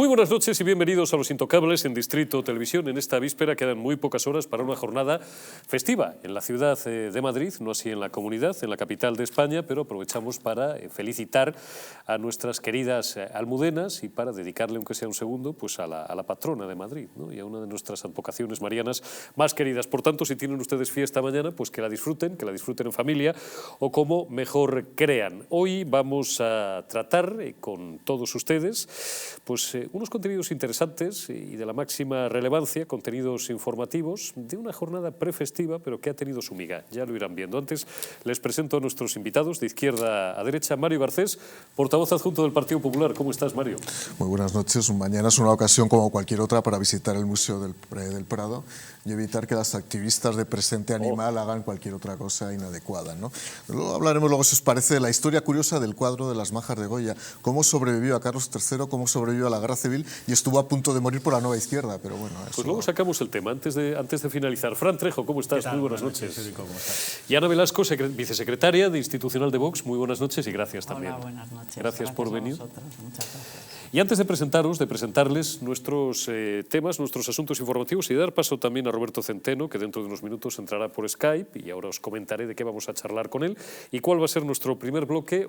Muy buenas noches y bienvenidos a Los Intocables en Distrito Televisión. En esta víspera quedan muy pocas horas para una jornada festiva en la ciudad de Madrid, no así en la comunidad, en la capital de España, pero aprovechamos para felicitar a nuestras queridas almudenas y para dedicarle, aunque sea un segundo, pues a la patrona de Madrid, ¿no? Y a una de nuestras advocaciones marianas más queridas. Por tanto, si tienen ustedes fiesta mañana, pues que la disfruten en familia o como mejor crean. Hoy vamos a tratar con todos ustedes pues unos contenidos interesantes y de la máxima relevancia, contenidos informativos de una jornada prefestiva, pero que ha tenido su miga. Ya lo irán viendo. Antes les presento a nuestros invitados de izquierda a derecha. Mario Garcés, portavoz adjunto del Partido Popular. ¿Cómo estás, Mario? Muy buenas noches. Mañana es una ocasión como cualquier otra para visitar el Museo del Prado y evitar que las activistas de Presente Animal hagan cualquier otra cosa inadecuada, ¿no? Luego hablaremos, si os parece, de la historia curiosa del cuadro de las Majas de Goya, cómo sobrevivió a Carlos III, cómo sobrevivió a la Guerra Civil y estuvo a punto de morir por la nueva izquierda, pero bueno... Eso... Pues luego sacamos el tema, antes de finalizar. Fran Trejo, ¿cómo estás? Muy buenas noches. ¿Cómo estás? Y Ana Velasco, vicesecretaria de Institucional de Vox, muy buenas noches y gracias también. Hola, buenas noches. Gracias por venir. Muchas gracias. Y antes de presentarles nuestros temas, nuestros asuntos informativos y dar paso también a Roberto Centeno, que dentro de unos minutos entrará por Skype y ahora os comentaré de qué vamos a charlar con él y cuál va a ser nuestro primer bloque,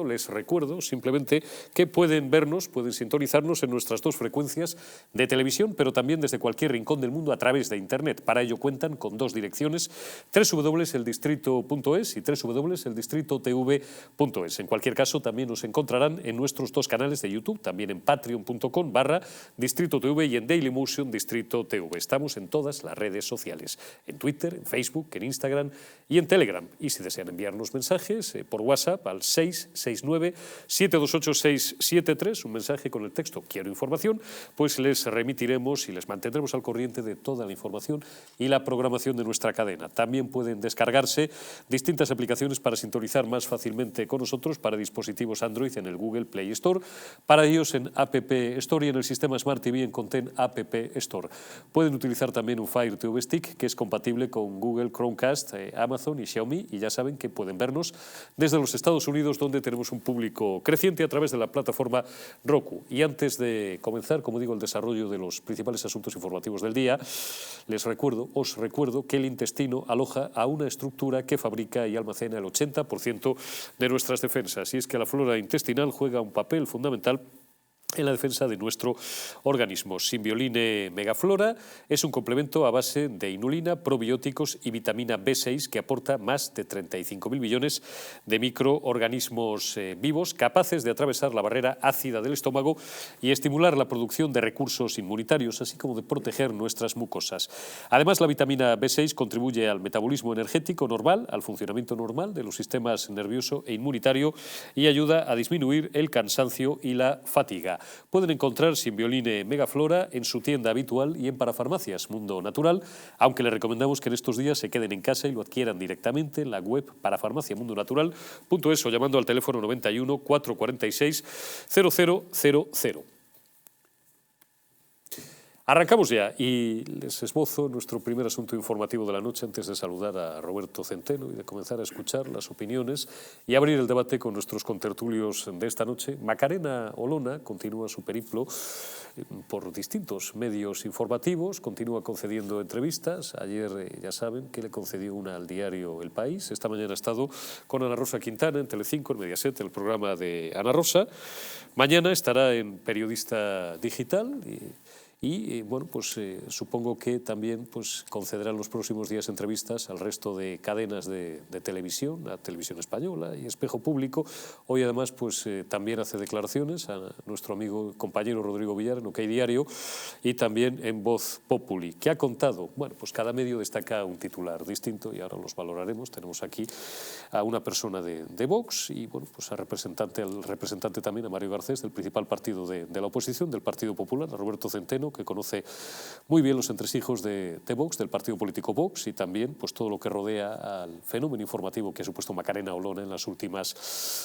les recuerdo simplemente que pueden vernos, pueden sintonizarnos en nuestras dos frecuencias de televisión, pero también desde cualquier rincón del mundo a través de Internet. Para ello cuentan con dos direcciones, www.eldistrito.es y www.eldistritotv.es. En cualquier caso, también nos encontrarán en nuestros dos canales de YouTube, también en patreon.com/Distrito TV y en Dailymotion Distrito TV. Estamos en todas las redes sociales, en Twitter, en Facebook, en Instagram y en Telegram. Y si desean enviarnos mensajes por WhatsApp al 669-728-673, un mensaje con el texto "Quiero información", pues les remitiremos y les mantendremos al corriente de toda la información y la programación de nuestra cadena. También pueden descargarse distintas aplicaciones para sintonizar más fácilmente con nosotros para dispositivos Android en el Google Play Store, para ellos en App Store y en el sistema Smart TV en Content App Store. Pueden utilizar también un Fire TV Stick que es compatible con Google Chromecast, Amazon y Xiaomi, y ya saben que pueden vernos desde los Estados Unidos, donde tenemos un público creciente a través de la plataforma Roku. Y antes de comenzar, como digo, el desarrollo de los principales asuntos informativos del día, os recuerdo que el intestino aloja a una estructura que fabrica y almacena el 80% de nuestras defensas. Y es que la flora intestinal juega un papel fundamental en la defensa de nuestro organismo. Symbioline Megaflora es un complemento a base de inulina, probióticos y vitamina B6 que aporta más de 35.000 millones de microorganismos vivos capaces de atravesar la barrera ácida del estómago y estimular la producción de recursos inmunitarios, así como de proteger nuestras mucosas. Además, la vitamina B6 contribuye al metabolismo energético normal, al funcionamiento normal de los sistemas nervioso e inmunitario y ayuda a disminuir el cansancio y la fatiga. Pueden encontrar Symbioline Megaflora en su tienda habitual y en Parafarmacias Mundo Natural, aunque les recomendamos que en estos días se queden en casa y lo adquieran directamente en la web parafarmaciamundonatural.es o llamando al teléfono 91 446 0000. Arrancamos ya y les esbozo nuestro primer asunto informativo de la noche antes de saludar a Roberto Centeno y de comenzar a escuchar las opiniones y abrir el debate con nuestros contertulios de esta noche. Macarena Olona continúa su periplo por distintos medios informativos, continúa concediendo entrevistas. Ayer ya saben que le concedió una al diario El País. Esta mañana ha estado con Ana Rosa Quintana en Telecinco, en Mediaset, el programa de Ana Rosa. Mañana estará en Periodista Digital y bueno, pues supongo que también pues, concederá en los próximos días entrevistas al resto de cadenas de televisión, a Televisión Española y Espejo Público. Hoy además pues también hace declaraciones a nuestro amigo y compañero Rodrigo Villar en OK Diario y también en Voz Populi, que ha contado, bueno, pues cada medio destaca un titular distinto y ahora los valoraremos. Tenemos aquí a una persona de Vox y bueno, pues al representante también, a Mario Garcés, del principal partido de la oposición, del Partido Popular, a Roberto Centeno, que conoce muy bien los entresijos de Vox, del partido político Vox, y también pues, todo lo que rodea al fenómeno informativo que ha supuesto Macarena Olona en las últimas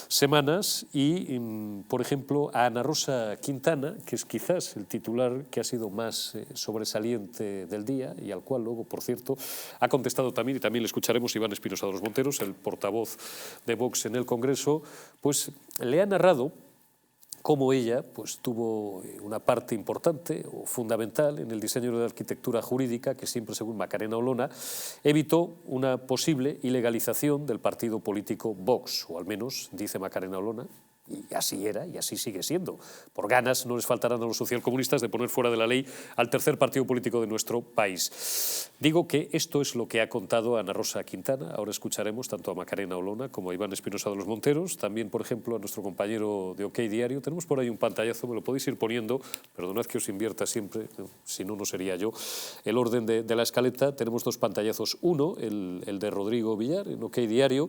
semanas. Y, por ejemplo, a Ana Rosa Quintana, que es quizás el titular que ha sido más sobresaliente del día y al cual luego, por cierto, ha contestado también, y también le escucharemos, Iván Espinosa de los Monteros, el portavoz de Vox en el Congreso, pues le ha narrado cómo ella pues, tuvo una parte importante o fundamental en el diseño de la arquitectura jurídica que siempre, según Macarena Olona, evitó una posible ilegalización del partido político Vox, o al menos, dice Macarena Olona, y así era y así sigue siendo. Por ganas no les faltarán a los socialcomunistas de poner fuera de la ley al tercer partido político de nuestro país. Digo que esto es lo que ha contado Ana Rosa Quintana. Ahora escucharemos tanto a Macarena Olona como a Iván Espinosa de los Monteros, también, por ejemplo, a nuestro compañero de OK Diario. Tenemos por ahí un pantallazo, me lo podéis ir poniendo, perdonad que os invierta siempre, si no, no sería yo, el orden de la escaleta. Tenemos dos pantallazos, uno, el de Rodrigo Villar, en OK Diario.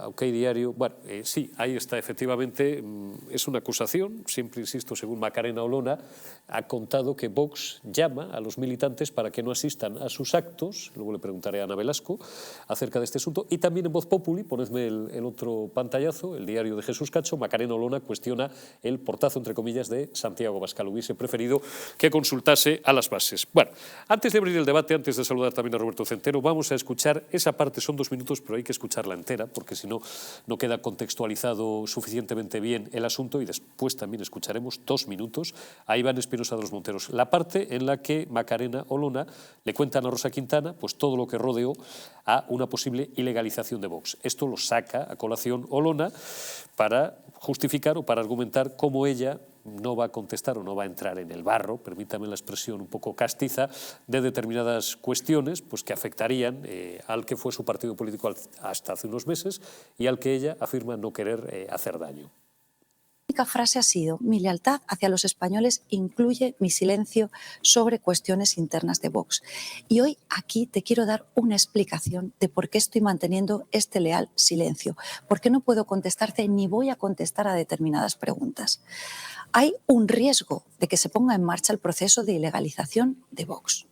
OK Diario, bueno, sí, ahí está, efectivamente, es una acusación, siempre insisto, según Macarena Olona, ha contado que Vox llama a los militantes para que no asistan a sus actos, luego le preguntaré a Ana Velasco acerca de este asunto, y también en Voz Populi, ponedme el otro pantallazo, el diario de Jesús Cacho, Macarena Olona cuestiona el portazo, entre comillas, de Santiago Abascal. Hubiese preferido que consultase a las bases. Bueno, antes de abrir el debate, antes de saludar también a Roberto Centeno, vamos a escuchar esa parte, son 2 minutos, pero hay que escucharla entera, porque si no, no queda contextualizado suficientemente bien el asunto, y después también escucharemos 2 minutos a Iván Espinosa de los Monteros. La parte en la que Macarena Olona le cuenta a Ana Rosa Quintana pues todo lo que rodeó a una posible ilegalización de Vox. Esto lo saca a colación Olona para justificar o para argumentar cómo ella no va a contestar o no va a entrar en el barro, permítame la expresión un poco castiza, de determinadas cuestiones pues, que afectarían al que fue su partido político hasta hace unos meses y al que ella afirma no querer hacer daño. La única frase ha sido: mi lealtad hacia los españoles incluye mi silencio sobre cuestiones internas de Vox. Y hoy aquí te quiero dar una explicación de por qué estoy manteniendo este leal silencio, por qué no puedo contestarte ni voy a contestar a determinadas preguntas. Hay un riesgo de que se ponga en marcha el proceso de ilegalización de Vox.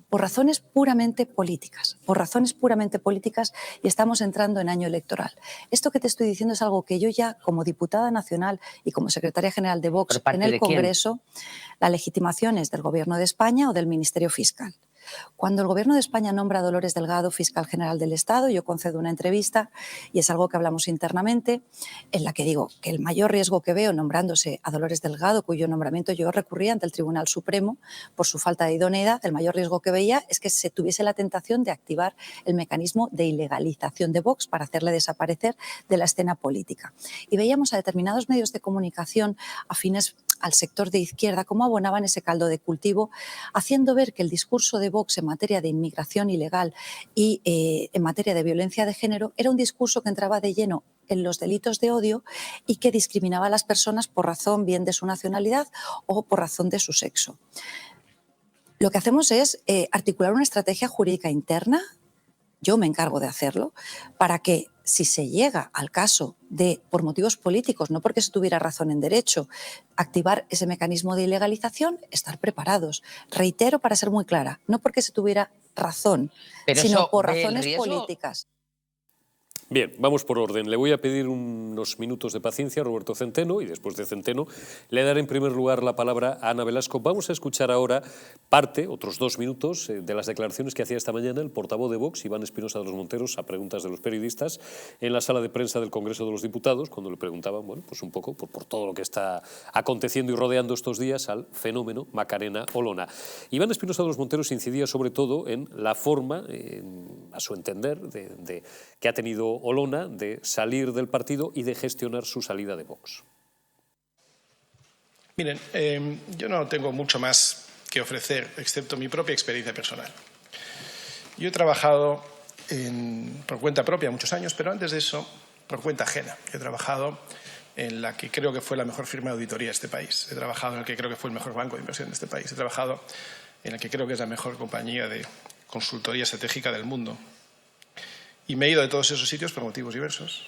Por razones puramente políticas, y estamos entrando en año electoral. Esto que te estoy diciendo es algo que yo ya, como diputada nacional y como secretaria general de Vox en el Congreso, la legitimación es del Gobierno de España o del Ministerio Fiscal. Cuando el Gobierno de España nombra a Dolores Delgado fiscal general del Estado, yo concedo una entrevista y es algo que hablamos internamente, en la que digo que el mayor riesgo que veo nombrándose a Dolores Delgado, cuyo nombramiento yo recurrí ante el Tribunal Supremo por su falta de idoneidad, el mayor riesgo que veía es que se tuviese la tentación de activar el mecanismo de ilegalización de Vox para hacerle desaparecer de la escena política. Y veíamos a determinados medios de comunicación afines al sector de izquierda cómo abonaban ese caldo de cultivo, haciendo ver que el discurso de Vox en materia de inmigración ilegal y en materia de violencia de género era un discurso que entraba de lleno en los delitos de odio y que discriminaba a las personas por razón bien de su nacionalidad o por razón de su sexo. Lo que hacemos es articular una estrategia jurídica interna, yo me encargo de hacerlo, para que si se llega al caso de, por motivos políticos, no porque se tuviera razón en derecho, activar ese mecanismo de ilegalización, estar preparados. Reitero, para ser muy clara, no porque se tuviera razón, sino por razones políticas. Bien, vamos por orden. Le voy a pedir unos minutos de paciencia a Roberto Centeno y después de Centeno le daré en primer lugar la palabra a Ana Velasco. Vamos a escuchar ahora parte, otros 2 minutos, de las declaraciones que hacía esta mañana el portavoz de Vox, Iván Espinosa de los Monteros, a preguntas de los periodistas en la sala de prensa del Congreso de los Diputados, cuando le preguntaban, bueno, pues un poco por todo lo que está aconteciendo y rodeando estos días al fenómeno Macarena Olona. Iván Espinosa de los Monteros incidía sobre todo en la forma, a su entender, que ha tenido Olona de salir del partido y de gestionar su salida de Vox. Miren, yo no tengo mucho más que ofrecer, excepto mi propia experiencia personal. Yo he trabajado por cuenta propia muchos años, pero antes de eso, por cuenta ajena. He trabajado en la que creo que fue la mejor firma de auditoría de este país. He trabajado en el que creo que fue el mejor banco de inversión de este país. He trabajado en el que creo que es la mejor compañía de consultoría estratégica del mundo. Y me he ido de todos esos sitios por motivos diversos,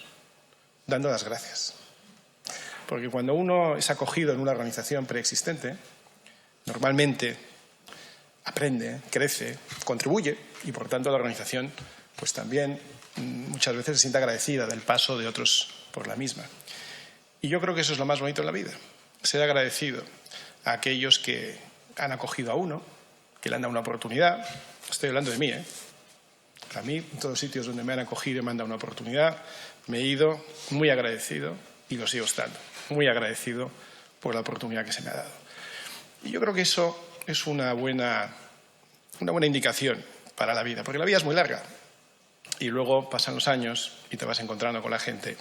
dando las gracias. Porque cuando uno es acogido en una organización preexistente, normalmente aprende, crece, contribuye y por tanto la organización pues también muchas veces se siente agradecida del paso de otros por la misma. Y yo creo que eso es lo más bonito en la vida, ser agradecido a aquellos que han acogido a uno, que le han dado una oportunidad. Estoy hablando de mí, A mí, en todos los sitios donde me han acogido y me han dado una oportunidad, me he ido muy agradecido y lo sigo estando, muy agradecido por la oportunidad que se me ha dado. Y yo creo que eso es una buena indicación para la vida, porque la vida es muy larga y luego pasan los años y te vas encontrando con la gente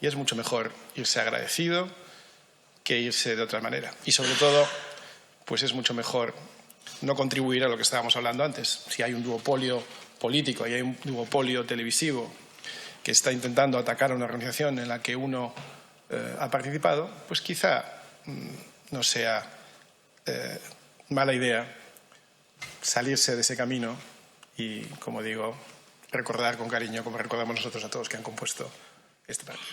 y es mucho mejor irse agradecido que irse de otra manera. Y sobre todo, pues es mucho mejor no contribuir a lo que estábamos hablando antes. Si hay un duopolio político y hay un duopolio televisivo que está intentando atacar a una organización en la que uno ha participado, pues quizá no sea mala idea salirse de ese camino y, como digo, recordar con cariño, como recordamos nosotros a todos que han compuesto este partido.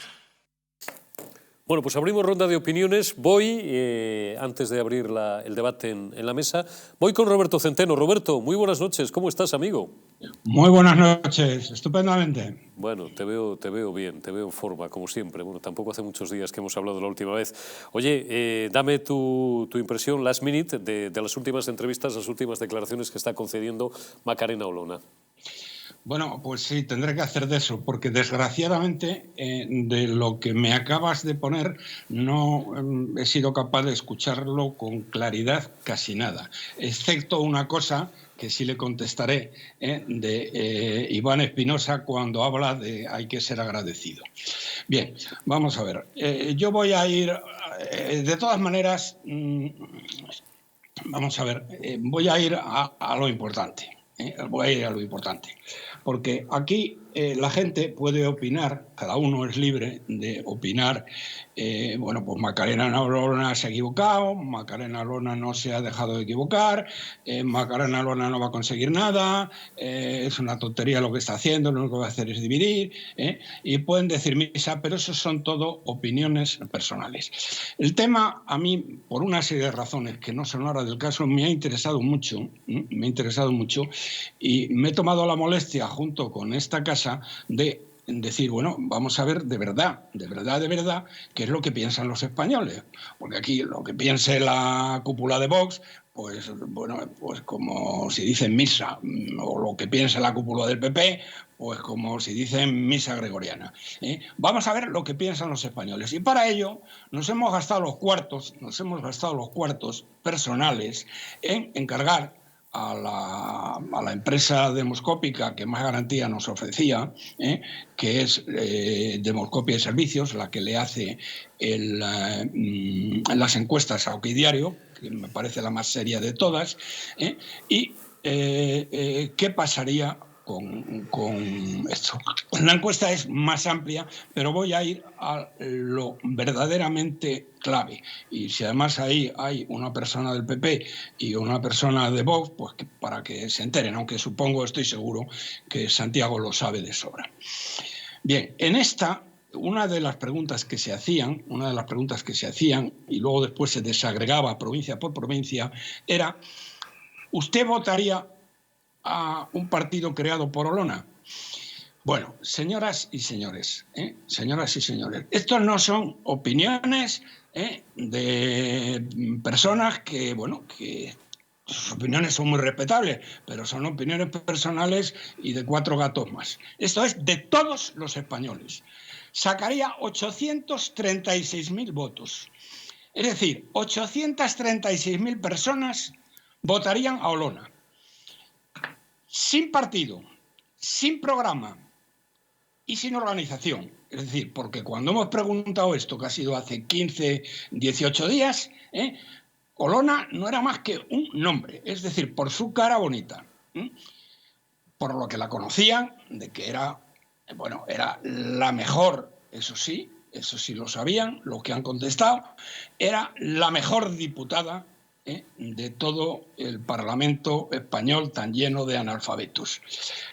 Bueno, pues abrimos ronda de opiniones. Voy, antes de abrir el debate en la mesa, voy con Roberto Centeno. Roberto, muy buenas noches. ¿Cómo estás, amigo? Muy buenas noches, estupendamente. Bueno, te veo bien, te veo en forma, como siempre. Bueno, tampoco hace muchos días que hemos hablado la última vez. Oye, dame tu impresión, last minute, de las últimas entrevistas, las últimas declaraciones que está concediendo Macarena Olona. Bueno, pues sí, tendré que hacer de eso, porque desgraciadamente de lo que me acabas de poner no he sido capaz de escucharlo con claridad casi nada, excepto una cosa que sí le contestaré de Iván Espinosa cuando habla de hay que ser agradecido. Bien, vamos a ver. Yo voy a ir, de todas maneras, vamos a ver, voy a ir a lo importante. Voy a ir a lo importante. Porque aquí la gente puede opinar, cada uno es libre de opinar, bueno, pues Macarena Olona se ha equivocado, Macarena Olona no se ha dejado de equivocar, Macarena Olona no va a conseguir nada, es una tontería lo que está haciendo, lo único que va a hacer es dividir, y pueden decir misa, pero eso son todo opiniones personales. El tema, a mí, por una serie de razones que no son ahora del caso, me ha interesado mucho, y me he tomado la molestia, junto con esta casa, de decir, bueno, vamos a ver de verdad, qué es lo que piensan los españoles. Porque aquí lo que piense la cúpula de Vox, pues bueno, pues como si dicen misa, o lo que piense la cúpula del PP, pues como si dicen misa gregoriana. Vamos a ver lo que piensan los españoles. Y para ello nos hemos gastado los cuartos personales en encargar a la empresa demoscópica que más garantía nos ofrecía, que es Demoscopia y Servicios, la que le hace las encuestas a Oquidiario, que me parece la más seria de todas, y qué pasaría con esto. La encuesta es más amplia, pero voy a ir a lo verdaderamente clave. Y si además ahí hay una persona del PP y una persona de Vox, pues para que se enteren, aunque estoy seguro que Santiago lo sabe de sobra. Bien, en esta, una de las preguntas que se hacían, y luego después se desagregaba provincia por provincia, era: ¿usted votaría a un partido creado por Olona? Bueno, señoras y señores, estos no son opiniones de personas que, bueno, que sus opiniones son muy respetables, pero son opiniones personales y de 4 gatos más. Esto es de todos los españoles. Sacaría 836.000 votos. Es decir, 836.000 personas votarían a Olona. Sin partido, sin programa y sin organización. Es decir, porque cuando hemos preguntado esto, que ha sido hace 15, 18 días, Olona no era más que un nombre, es decir, por su cara bonita, por lo que la conocían, de que era, bueno, era la mejor, eso sí lo sabían, los que han contestado, era la mejor diputada de todo el Parlamento español tan lleno de analfabetos.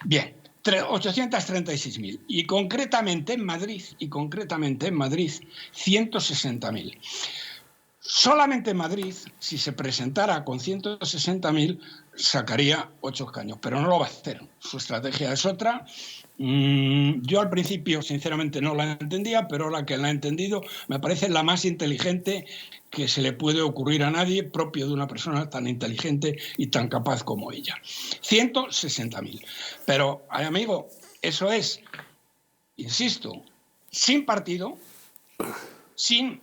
Bien, 836.000 y concretamente en Madrid 160.000. Solamente en Madrid, si se presentara con 160.000, sacaría 8 escaños, pero no lo va a hacer. Su estrategia es otra. Yo al principio, sinceramente, no la entendía, pero ahora que la he entendido, me parece la más inteligente que se le puede ocurrir a nadie, propio de una persona tan inteligente y tan capaz como ella. 160.000. Pero, amigo, eso es, insisto, sin partido, sin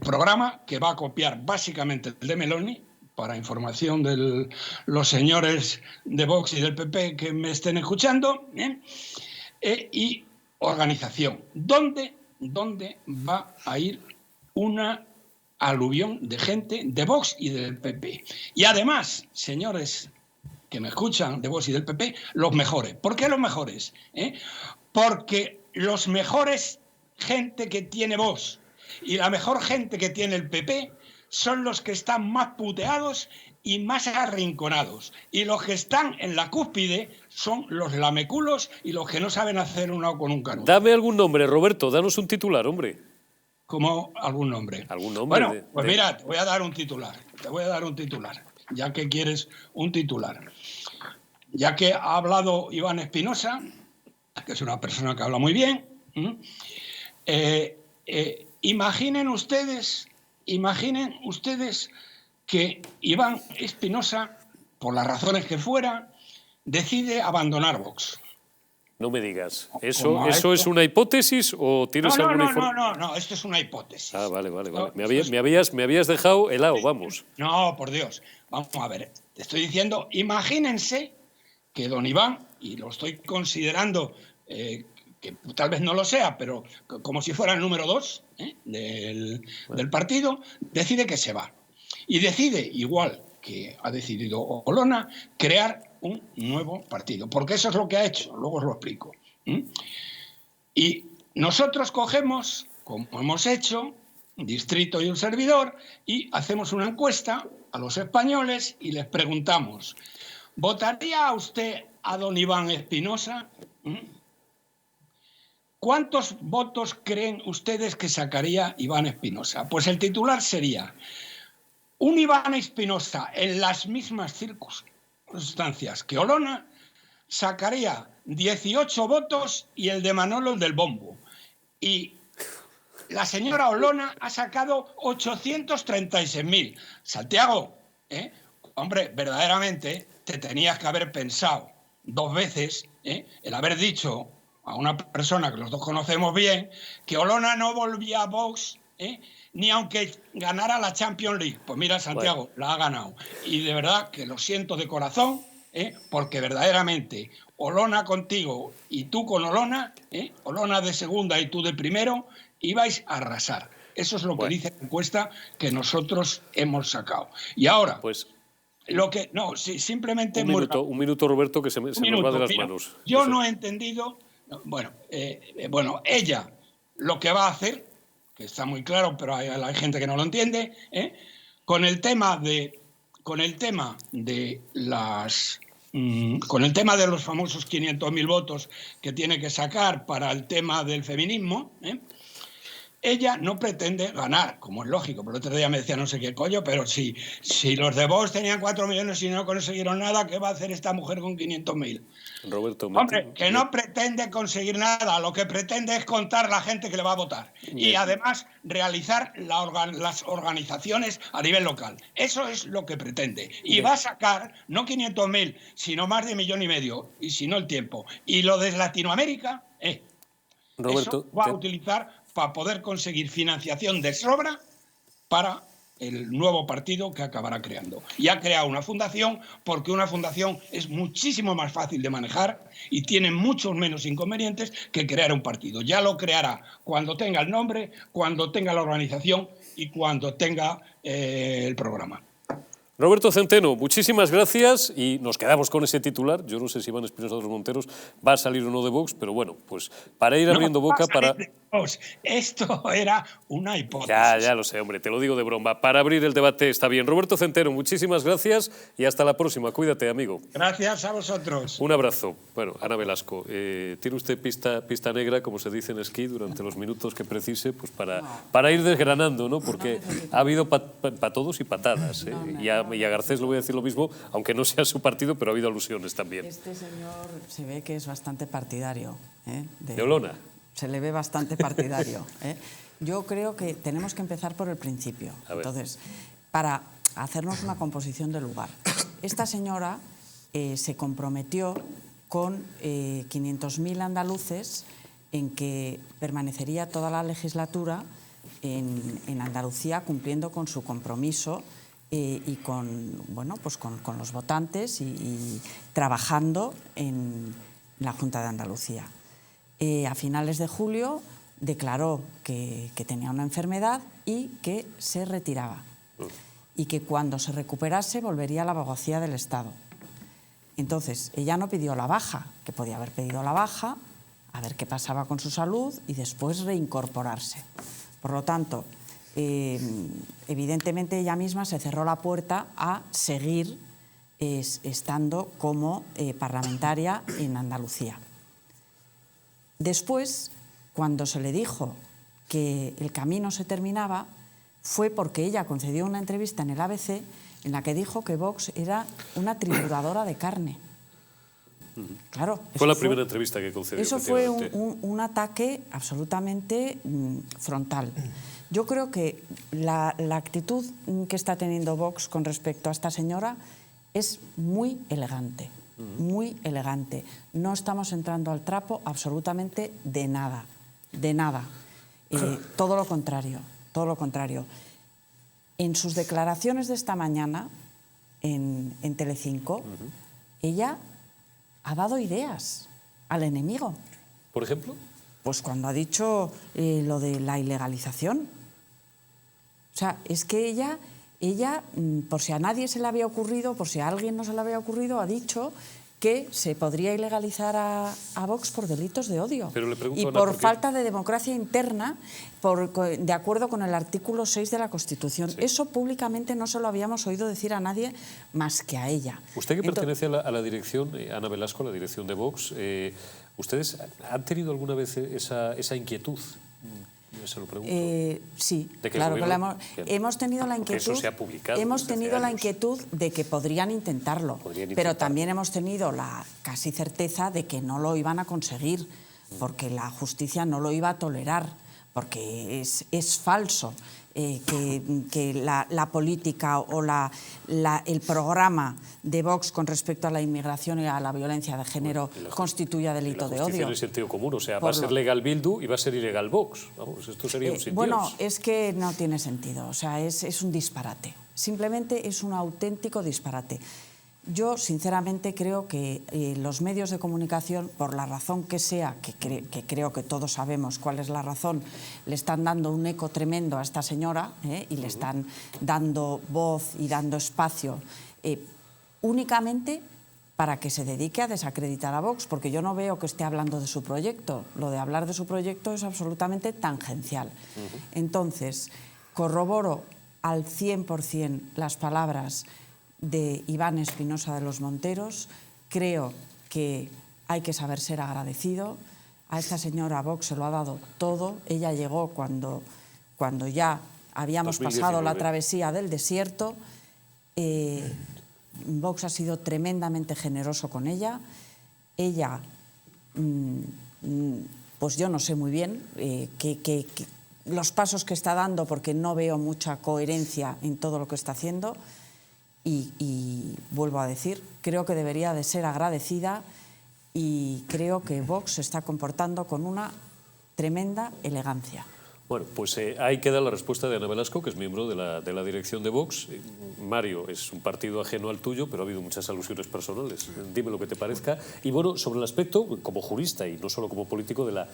programa, que va a copiar básicamente el de Meloni, para información de los señores de Vox y del PP que me estén escuchando, y organización. ¿Dónde va a ir una aluvión de gente de Vox y del PP? Y además, señores que me escuchan de Vox y del PP, los mejores. ¿Por qué los mejores? Porque los mejores gente que tiene Vox y la mejor gente que tiene el PP son los que están más puteados y más arrinconados. Y los que están en la cúspide son los lameculos y los que no saben hacer una con un canuto. Dame algún nombre, Roberto, danos un titular, hombre. ¿Cómo algún nombre? ¿Algún nombre? Bueno, pues mira, te voy a dar un titular. Ya que quieres un titular. Ya que ha hablado Iván Espinosa, que es una persona que habla muy bien, imaginen ustedes que Iván Espinosa, por las razones que fuera, decide abandonar Vox. No me digas. ¿Eso es una hipótesis o tienes alguna información? No, esto es una hipótesis. Ah, vale. Me habías dejado helado, vamos. No, por Dios. Vamos a ver. Te estoy diciendo, imagínense que don Iván, y lo estoy considerando, que tal vez no lo sea, pero como si fuera el número 2 del partido, decide que se va. Y decide, igual que ha decidido Olona, crear un nuevo partido. Porque eso es lo que ha hecho, luego os lo explico. Y nosotros cogemos, como hemos hecho, Distrito y un servidor, y hacemos una encuesta a los españoles y les preguntamos, ¿votaría usted a don Iván Espinosa? ¿Cuántos votos creen ustedes que sacaría Iván Espinosa? Pues el titular sería: un Iván Espinosa en las mismas circunstancias que Olona sacaría 18 votos y el de Manolo el del bombo. Y la señora Olona ha sacado 836.000. Santiago, hombre, verdaderamente te tenías que haber pensado 2 veces el haber dicho a una persona que los dos conocemos bien que Olona no volvía a Vox, ni aunque ganara la Champions League. Pues mira, Santiago, la ha ganado. Y de verdad que lo siento de corazón, porque verdaderamente Olona contigo y tú con Olona, Olona de segunda y tú de primero, ibais a arrasar. Eso es lo que dice la encuesta que nosotros hemos sacado. Y ahora, pues lo que no, simplemente un minuto, Roberto, que se nos va de las manos. Yo no he entendido. Bueno, ella lo que va a hacer, que está muy claro, pero hay gente que no lo entiende, con el tema de los famosos 500.000 votos que tiene que sacar para el tema del feminismo, ella no pretende ganar, como es lógico. Por el otro día me decía no sé qué coño, pero si los de Vox tenían 4 millones y no consiguieron nada, ¿qué va a hacer esta mujer con 500.000? Roberto, hombre, que no pretende conseguir nada, lo que pretende es contar la gente que le va a votar. Y además realizar las organizaciones a nivel local. Eso es lo que pretende. Y va a sacar no 500.000, sino más de 1,5 millones, y si no el tiempo. Y lo de Latinoamérica, Roberto, eso va a utilizar para poder conseguir financiación de sobra para el nuevo partido que acabará creando. Y ha creado una fundación, porque una fundación es muchísimo más fácil de manejar y tiene muchos menos inconvenientes que crear un partido. Ya lo creará cuando tenga el nombre, cuando tenga la organización y cuando tenga el programa. Roberto Centeno, muchísimas gracias y nos quedamos con ese titular. Yo no sé si Iván Espinosa de los Monteros va a salir o no de Vox, pero bueno, pues para ir abriendo boca para... Esto era una hipótesis. Ya lo sé, hombre, te lo digo de broma. Para abrir el debate está bien. Roberto Centeno, muchísimas gracias y hasta la próxima. Cuídate, amigo. Gracias a vosotros. Un abrazo. Bueno, Ana Velasco, tiene usted pista negra, como se dice en esquí, durante los minutos que precise, pues para ir desgranando, ¿no? Porque ha habido todos y patadas, y a Garcés le voy a decir lo mismo, aunque no sea su partido, pero ha habido alusiones también. Este señor se ve que es bastante partidario. ¿De Olona? Se le ve bastante partidario. Yo creo que tenemos que empezar por el principio. Entonces, para hacernos una composición del lugar. Esta señora se comprometió con 500.000 andaluces en que permanecería toda la legislatura en Andalucía cumpliendo con su compromiso y con, bueno, pues con los votantes y trabajando en la Junta de Andalucía. A finales de julio declaró que tenía una enfermedad y que se retiraba y que cuando se recuperase volvería a la abogacía del Estado. Entonces, ella no pidió la baja, que podía haber pedido la baja, a ver qué pasaba con su salud y después reincorporarse. Por lo tanto, evidentemente ella misma se cerró la puerta a seguir estando como parlamentaria en Andalucía. Después, cuando se le dijo que el camino se terminaba, fue porque ella concedió una entrevista en el ABC en la que dijo que Vox era una trituradora de carne. Claro, fue la primera entrevista que concedió. Eso fue un ataque absolutamente frontal. Yo creo que la actitud que está teniendo Vox con respecto a esta señora es muy elegante, muy elegante. No estamos entrando al trapo absolutamente de nada, de nada. Todo lo contrario, todo lo contrario. En sus declaraciones de esta mañana en Telecinco, ella ha dado ideas al enemigo. ¿Por ejemplo? Pues cuando ha dicho lo de la ilegalización. O sea, es que ella, por si a nadie se le había ocurrido, por si a alguien no se le había ocurrido, ha dicho que se podría ilegalizar a Vox por delitos de odio. Pero le pregunto, y Ana, por falta de democracia interna, de acuerdo con el artículo 6 de la Constitución. Sí. Eso públicamente no se lo habíamos oído decir a nadie más que a ella. Usted que pertenece a la dirección, Ana Velasco, la dirección de Vox, ¿ustedes han tenido alguna vez esa inquietud? Se lo pregunto. Sí, claro que hemos tenido la inquietud. Eso se ha publicado. Hemos tenido la inquietud de que podrían intentarlo, pero también hemos tenido la casi certeza de que no lo iban a conseguir, porque la justicia no lo iba a tolerar, porque es falso que la política o el programa de Vox con respecto a la inmigración y a la violencia de género constituya delito de odio. La justicia en el sentido común, o sea, va a ser legal Bildu y va a ser ilegal Vox. Vamos, esto sería un sin Bueno, Dios. es que no tiene sentido, o sea, es un disparate. Simplemente es un auténtico disparate. Yo, sinceramente, creo que los medios de comunicación, por la razón que sea, que creo que todos sabemos cuál es la razón, le están dando un eco tremendo a esta señora y le están dando voz y dando espacio únicamente para que se dedique a desacreditar a Vox, porque yo no veo que esté hablando de su proyecto. Lo de hablar de su proyecto es absolutamente tangencial. Entonces, corroboro al 100% las palabras de Iván Espinosa de los Monteros. Creo que hay que saber ser agradecido. A esta señora Vox se lo ha dado todo. Ella llegó cuando ya habíamos 2019. Pasado la travesía del desierto. Vox ha sido tremendamente generoso con ella. Ella, pues yo no sé muy bien los pasos que está dando, porque no veo mucha coherencia en todo lo que está haciendo. Y vuelvo a decir, creo que debería de ser agradecida y creo que Vox se está comportando con una tremenda elegancia. Bueno, pues ahí queda la respuesta de Ana Velasco, que es miembro de la dirección de Vox. Mario, es un partido ajeno al tuyo, pero ha habido muchas alusiones personales. Dime lo que te parezca. Y bueno, sobre el aspecto, como jurista y no solo como político, de la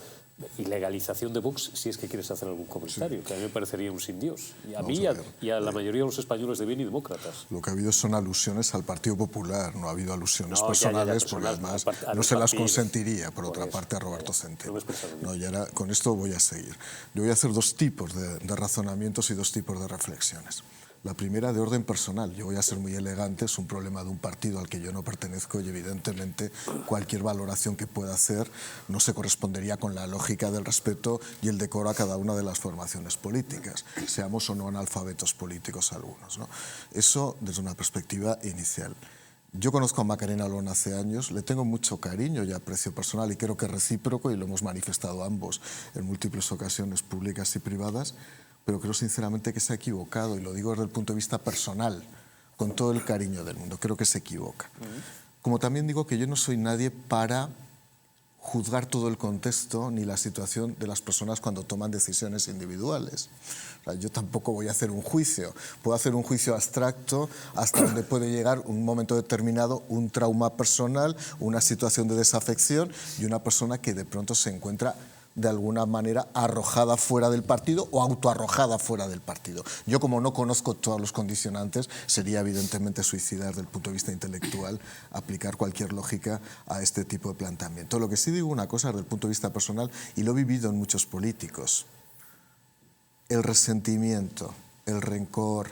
ilegalización de Vox, si es que quieres hacer algún comentario, que a mí me parecería un sin Dios. Y a mí y a la mayoría de los españoles de bien y demócratas. Lo que ha habido son alusiones al Partido Popular, no ha habido alusiones personales, porque además no se las consentiría, por otra parte, a Roberto Centeno. No, y ahora con esto voy a seguir. Yo voy a hacer dos tipos de razonamientos y dos tipos de reflexiones. La primera, de orden personal. Yo voy a ser muy elegante, es un problema de un partido al que yo no pertenezco y evidentemente cualquier valoración que pueda hacer no se correspondería con la lógica del respeto y el decoro a cada una de las formaciones políticas, seamos o no analfabetos políticos algunos, ¿no? Eso desde una perspectiva inicial. Yo conozco a Macarena Olona hace años, le tengo mucho cariño y aprecio personal y creo que es recíproco y lo hemos manifestado ambos en múltiples ocasiones públicas y privadas, pero creo sinceramente que se ha equivocado y lo digo desde el punto de vista personal, con todo el cariño del mundo, creo que se equivoca. Como también digo que yo no soy nadie para juzgar todo el contexto ni la situación de las personas cuando toman decisiones individuales. O sea, yo tampoco voy a hacer un juicio. Puedo hacer un juicio abstracto hasta donde puede llegar un momento determinado, un trauma personal, una situación de desafección y una persona que de pronto se encuentra de alguna manera arrojada fuera del partido o autoarrojada fuera del partido. Yo, como no conozco todos los condicionantes, sería evidentemente suicida desde el punto de vista intelectual aplicar cualquier lógica a este tipo de planteamiento. Lo que sí digo una cosa desde el punto de vista personal, y lo he vivido en muchos políticos, el resentimiento, el rencor,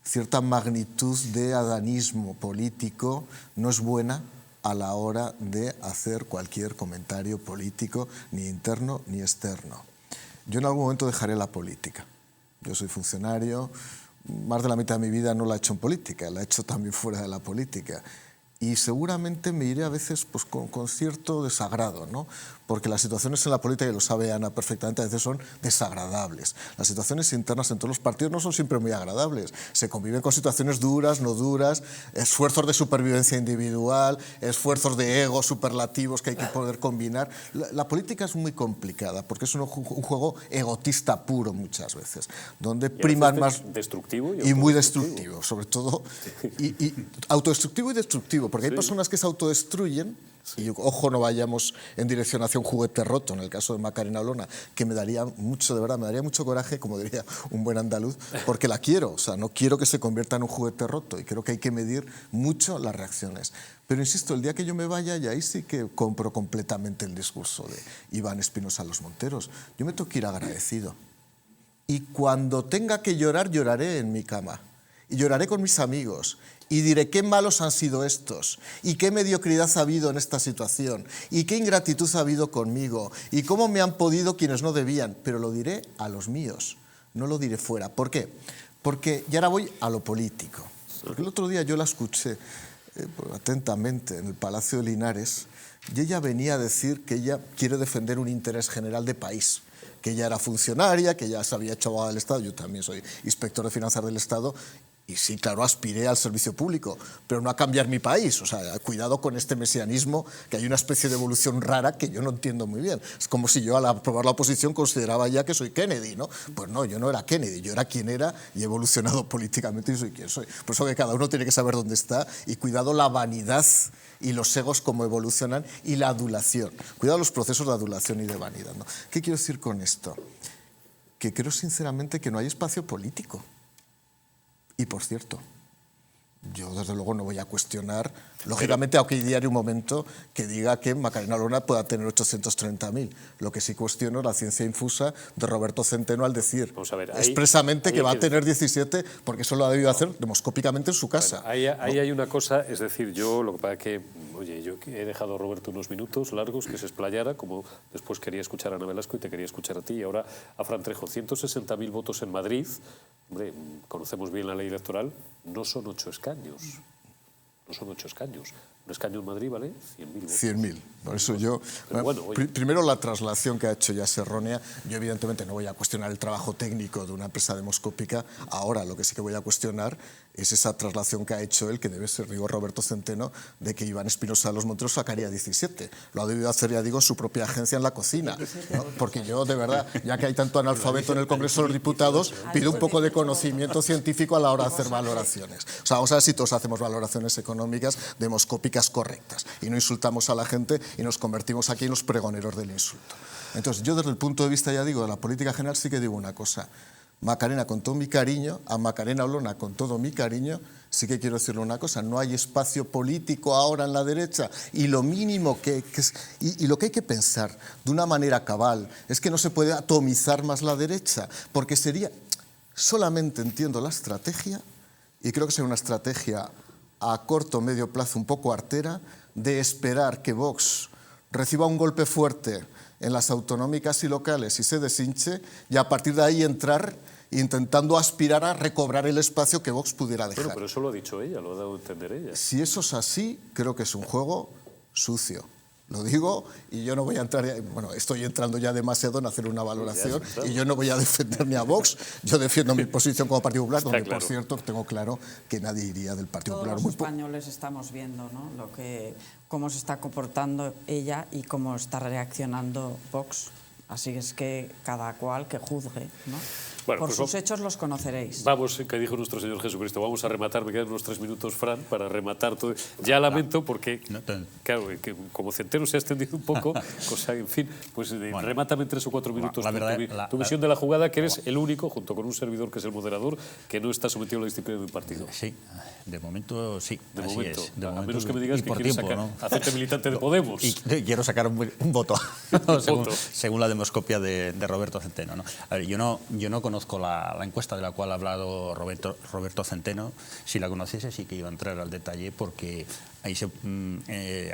cierta magnitud de adanismo político no es buena a la hora de hacer cualquier comentario político, ni interno ni externo. Yo en algún momento dejaré la política. Yo soy funcionario, más de la mitad de mi vida no la he hecho en política, la he hecho también fuera de la política. Y seguramente me iré a veces pues, con cierto desagrado, ¿no? Porque las situaciones en la política, y lo sabe Ana perfectamente, a veces son desagradables. Las situaciones internas en todos los partidos no son siempre muy agradables. Se conviven con situaciones duras, no duras, esfuerzos de supervivencia individual, esfuerzos de ego superlativos que hay que poder combinar. La política es muy complicada porque es un juego egotista puro muchas veces, donde priman más... Destructivo y muy destructivo, sobre todo. Y autodestructivo y destructivo, porque hay personas que se autodestruyen. Y ojo, no vayamos en dirección hacia un juguete roto, en el caso de Macarena Olona, que me daría mucho, de verdad, me daría mucho coraje, como diría un buen andaluz, porque la quiero, o sea, no quiero que se convierta en un juguete roto y creo que hay que medir mucho las reacciones. Pero insisto, el día que yo me vaya, y ahí sí que compro completamente el discurso de Iván Espinosa Los Monteros. Yo me tengo que ir agradecido. Y cuando tenga que llorar, lloraré en mi cama. Y lloraré con mis amigos. Y diré qué malos han sido estos, y qué mediocridad ha habido en esta situación, y qué ingratitud ha habido conmigo, y cómo me han podido quienes no debían. Pero lo diré a los míos, no lo diré fuera. ¿Por qué? Porque ya ahora voy a lo político. Porque el otro día yo la escuché atentamente en el Palacio de Linares, y ella venía a decir que ella quiere defender un interés general de país, que ella era funcionaria, que ya se había hecho abogada del Estado, yo también soy inspector de finanzas del Estado, y sí, claro, aspiré al servicio público, pero no a cambiar mi país. O sea, cuidado con este mesianismo, que hay una especie de evolución rara que yo no entiendo muy bien. Es como si yo al aprobar la oposición consideraba ya que soy Kennedy, ¿no? Pues no, yo no era Kennedy, yo era quien era y he evolucionado políticamente y soy quien soy. Por eso que cada uno tiene que saber dónde está y cuidado la vanidad y los egos cómo evolucionan y la adulación. Cuidado los procesos de adulación y de vanidad, ¿no? ¿Qué quiero decir con esto? Que creo sinceramente que no hay espacio político. Y por cierto, yo desde luego no voy a cuestionar, lógicamente, aunque hay diario un momento que diga que Macarena Olona pueda tener 830.000. Lo que sí cuestiono es la ciencia infusa de Roberto Centeno al decir expresamente que va a tener 17, porque eso lo ha debido hacer demoscópicamente en su casa. Bueno, ahí hay una cosa, es decir, yo lo que pasa es que, oye, yo he dejado a Roberto unos minutos largos que se explayara, como después quería escuchar a Ana Velasco y te quería escuchar a ti, y ahora a Fran Trejo. 160.000 votos en Madrid, hombre, conocemos bien la ley electoral, no son 8 escaños. No son 8 escaños. Un escaño en Madrid vale 100.000 votos. 100.000. Por eso yo... Bueno, primero, la traslación que ha hecho ya es errónea. Yo evidentemente no voy a cuestionar el trabajo técnico de una empresa demoscópica. Ahora lo que sí que voy a cuestionar es esa traslación que ha hecho él, que debe ser, digo, Roberto Centeno, de que Iván Espinosa de Los Monteros sacaría 17. Lo ha debido hacer, ya digo, su propia agencia en la cocina, ¿no? Porque yo, de verdad, ya que hay tanto analfabeto en el Congreso de los Diputados, pido un poco de conocimiento científico a la hora de hacer valoraciones. O sea, vamos a ver si todos hacemos valoraciones económicas demoscópicas correctas y no insultamos a la gente y nos convertimos aquí en los pregoneros del insulto. Entonces, yo desde el punto de vista, ya digo, de la política general sí que digo una cosa. Macarena, con todo mi cariño, a Macarena Olona, con todo mi cariño, sí que quiero decirle una cosa, no hay espacio político ahora en la derecha y lo mínimo y lo que hay que pensar de una manera cabal es que no se puede atomizar más la derecha, porque sería, solamente entiendo la estrategia, y creo que sería una estrategia a corto o medio plazo un poco artera, de esperar que Vox reciba un golpe fuerte en las autonómicas y locales y se deshinche, y a partir de ahí entrar intentando aspirar a recobrar el espacio que Vox pudiera dejar. Bueno, pero eso lo ha dicho ella, lo ha dado a entender ella. Si eso es así, creo que es un juego sucio, Lo digo y yo no voy a entrar, bueno, estoy entrando ya demasiado en hacer una valoración y yo no voy a defender ni a Vox, yo defiendo mi posición como Partido Popular, donde por cierto tengo claro que nadie iría del Partido Popular. Todos los españoles estamos viendo, ¿no?, cómo se está comportando ella y cómo está reaccionando Vox. Así es que cada cual que juzgue, ¿no? Bueno, por sus hechos los conoceréis. Vamos, que dijo nuestro Señor Jesucristo, vamos a rematar, me quedan unos 3 minutos, Fran, para rematar todo. Ya lamento porque, claro, que como Centeno se ha extendido un poco, cosa, en fin, pues bueno, remátame en 3 o 4 minutos tu visión de la jugada, que eres el único, junto con un servidor que es el moderador, que no está sometido a la disciplina de un partido. Sí, de momento sí. De así momento, es, de a momento, menos que me digas que quieres tiempo, hacerte militante de Podemos. Y quiero sacar un voto, según la demoscopia de Roberto Centeno, ¿no? A ver, yo no conozco la encuesta de la cual ha hablado Roberto Centeno. Si la conociese sí que iba a entrar al detalle, porque ahí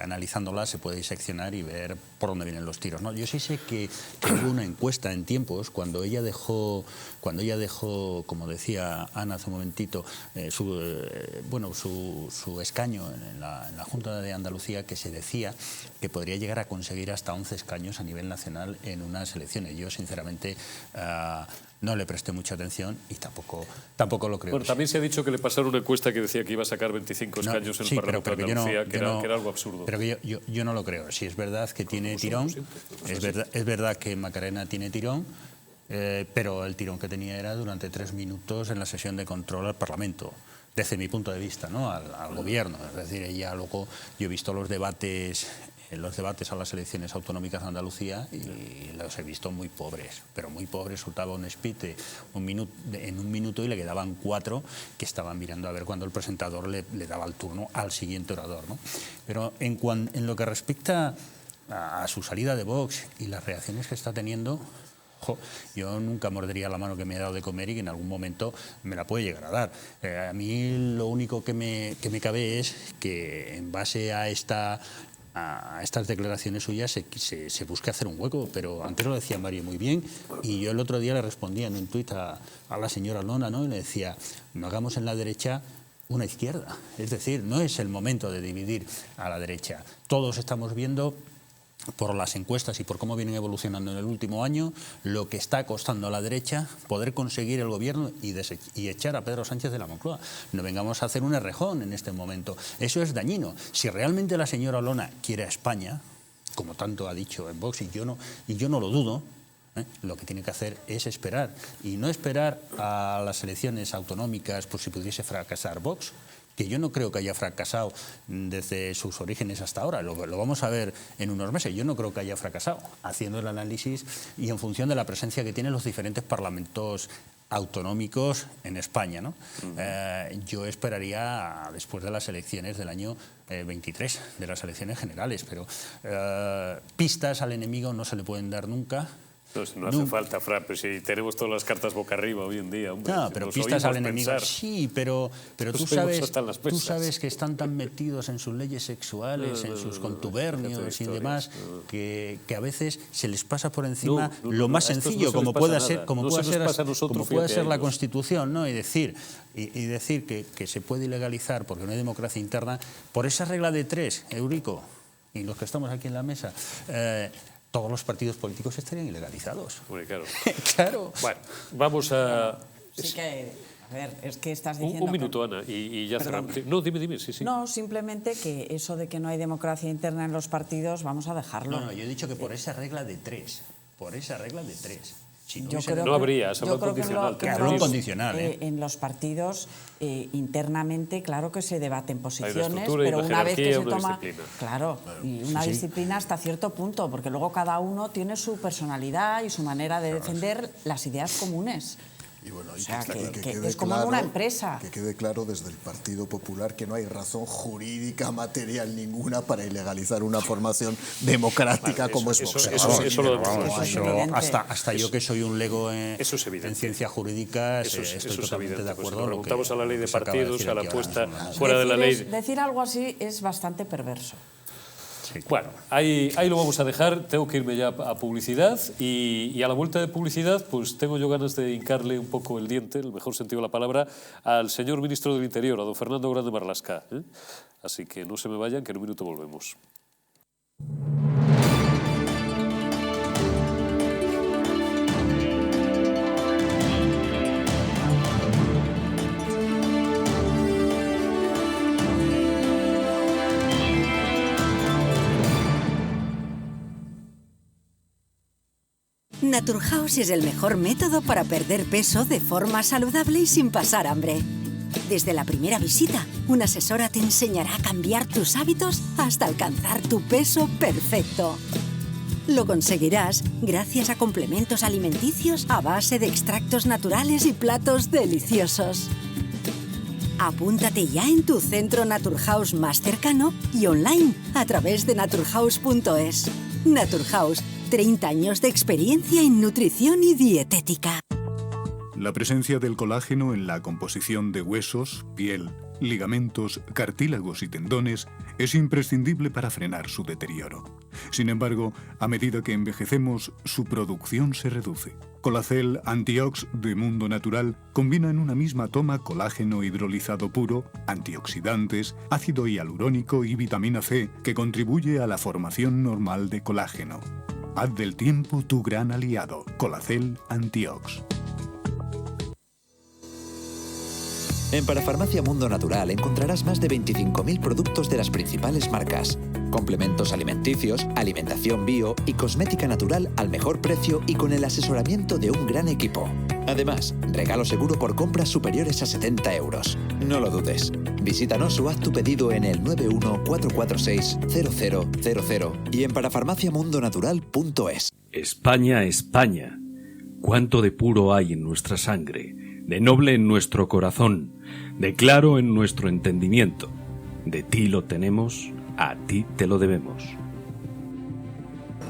analizándola se puede diseccionar y ver por dónde vienen los tiros, ¿no? Yo sí sé que hubo una encuesta en tiempos cuando ella dejó, como decía Ana hace un momentito, su escaño en la Junta de Andalucía, que se decía que podría llegar a conseguir hasta 11 escaños a nivel nacional en unas elecciones. Yo sinceramente no le presté mucha atención y tampoco lo creo. Bueno, también se ha dicho que le pasaron una encuesta que decía que iba a sacar 25 escaños en el Parlamento de Andalucía, que era algo absurdo. Pero que yo no lo creo. Si es verdad que tiene tirón, es verdad que Macarena tiene tirón, pero el tirón que tenía era durante 3 minutos en la sesión de control al Parlamento, desde mi punto de vista, ¿no?, al gobierno. Es decir, ella luego, yo he visto los debates a las elecciones autonómicas de Andalucía y los he visto muy pobres, pero muy pobres. Soltaba un speech en un minuto y le quedaban 4 que estaban mirando a ver cuándo el presentador le daba el turno al siguiente orador, ¿no? Pero en lo que respecta a su salida de Vox y las reacciones que está teniendo, yo nunca mordería la mano que me ha dado de comer y que en algún momento me la puede llegar a dar. A mí lo único que me cabe es que en base a estas declaraciones suyas se busque hacer un hueco, pero antes lo decía Mario muy bien y yo el otro día le respondía en un tuit a la señora Lona, ¿no?, y le decía, no hagamos en la derecha una izquierda, es decir, no es el momento de dividir a la derecha. Todos estamos viendo por las encuestas y por cómo vienen evolucionando en el último año, lo que está costando a la derecha poder conseguir el gobierno y echar a Pedro Sánchez de la Moncloa. No vengamos a hacer un errejón en este momento. Eso es dañino. Si realmente la señora Olona quiere a España, como tanto ha dicho en Vox, y yo no lo dudo, lo que tiene que hacer es esperar. Y no esperar a las elecciones autonómicas por si pudiese fracasar Vox, que yo no creo que haya fracasado desde sus orígenes hasta ahora. Lo vamos a ver en unos meses. Yo no creo que haya fracasado, haciendo el análisis y en función de la presencia que tienen los diferentes parlamentos autonómicos en España, ¿no? Yo esperaría después de las elecciones del año 23, de las elecciones generales, pero pistas al enemigo no se le pueden dar nunca. No hace falta, Fran, pero si tenemos todas las cartas boca arriba hoy en día. Hombre, no, pero pistas al enemigo. Sí, pero tú sabes que están tan metidos en sus leyes sexuales, en sus contubernios y demás, que a veces se les pasa por encima lo más sencillo, como puede ser la Constitución, ¿no? Y decir que se puede ilegalizar porque no hay democracia interna por esa regla de 3, Eurico, y los que estamos aquí en la mesa. Todos los partidos políticos estarían ilegalizados. Bueno, claro. Claro. Bueno, vamos a... Sí que, a ver, es que estás diciendo... Un minuto, Ana, y ya cerramos. No, dime, sí. No, simplemente que eso de que no hay democracia interna en los partidos, vamos a dejarlo. No, yo he dicho que por esa regla de 3. Si no, no habría, es algo condicional. En los partidos internamente, claro que se debaten posiciones, pero una vez que se toma... Disciplina. Claro, y una disciplina hasta cierto punto, porque luego cada uno tiene su personalidad y su manera de defender las ideas comunes. Y bueno, o sea, que es como en una empresa. Que quede claro desde el Partido Popular que no hay razón jurídica material ninguna para ilegalizar una formación democrática como es Vox. Hasta yo que soy un lego en ciencia jurídica, estoy totalmente de acuerdo. Pues preguntamos a la ley de partidos, a la puesta fuera de la ley. Decir algo así es bastante perverso. Sí. Bueno, ahí lo vamos a dejar. Tengo que irme ya a publicidad y a la vuelta de publicidad pues tengo yo ganas de hincarle un poco el diente, en el mejor sentido de la palabra, al señor ministro del Interior, a don Fernando Grande Marlaska. Así que no se me vayan, que en un minuto volvemos. Naturhaus es el mejor método para perder peso de forma saludable y sin pasar hambre. Desde la primera visita, una asesora te enseñará a cambiar tus hábitos hasta alcanzar tu peso perfecto. Lo conseguirás gracias a complementos alimenticios a base de extractos naturales y platos deliciosos. Apúntate ya en tu centro Naturhaus más cercano y online a través de naturhaus.es. Naturhaus, 30 años de experiencia en nutrición y dietética. La presencia del colágeno en la composición de huesos, piel, ligamentos, cartílagos y tendones es imprescindible para frenar su deterioro. Sin embargo, a medida que envejecemos, su producción se reduce. Colacel Antiox de Mundo Natural combina en una misma toma colágeno hidrolizado puro, antioxidantes, ácido hialurónico y vitamina C que contribuye a la formación normal de colágeno. Haz del tiempo tu gran aliado. Colacel Antiox. En Parafarmacia Mundo Natural encontrarás más de 25.000 productos de las principales marcas, complementos alimenticios, alimentación bio y cosmética natural al mejor precio y con el asesoramiento de un gran equipo. Además, regalo seguro por compras superiores a 70 euros. No lo dudes. Visítanos o haz tu pedido en el 914460000 y en parafarmaciamundonatural.es. España, España. Cuánto de puro hay en nuestra sangre, de noble en nuestro corazón, de claro en nuestro entendimiento. De ti lo tenemos, a ti te lo debemos.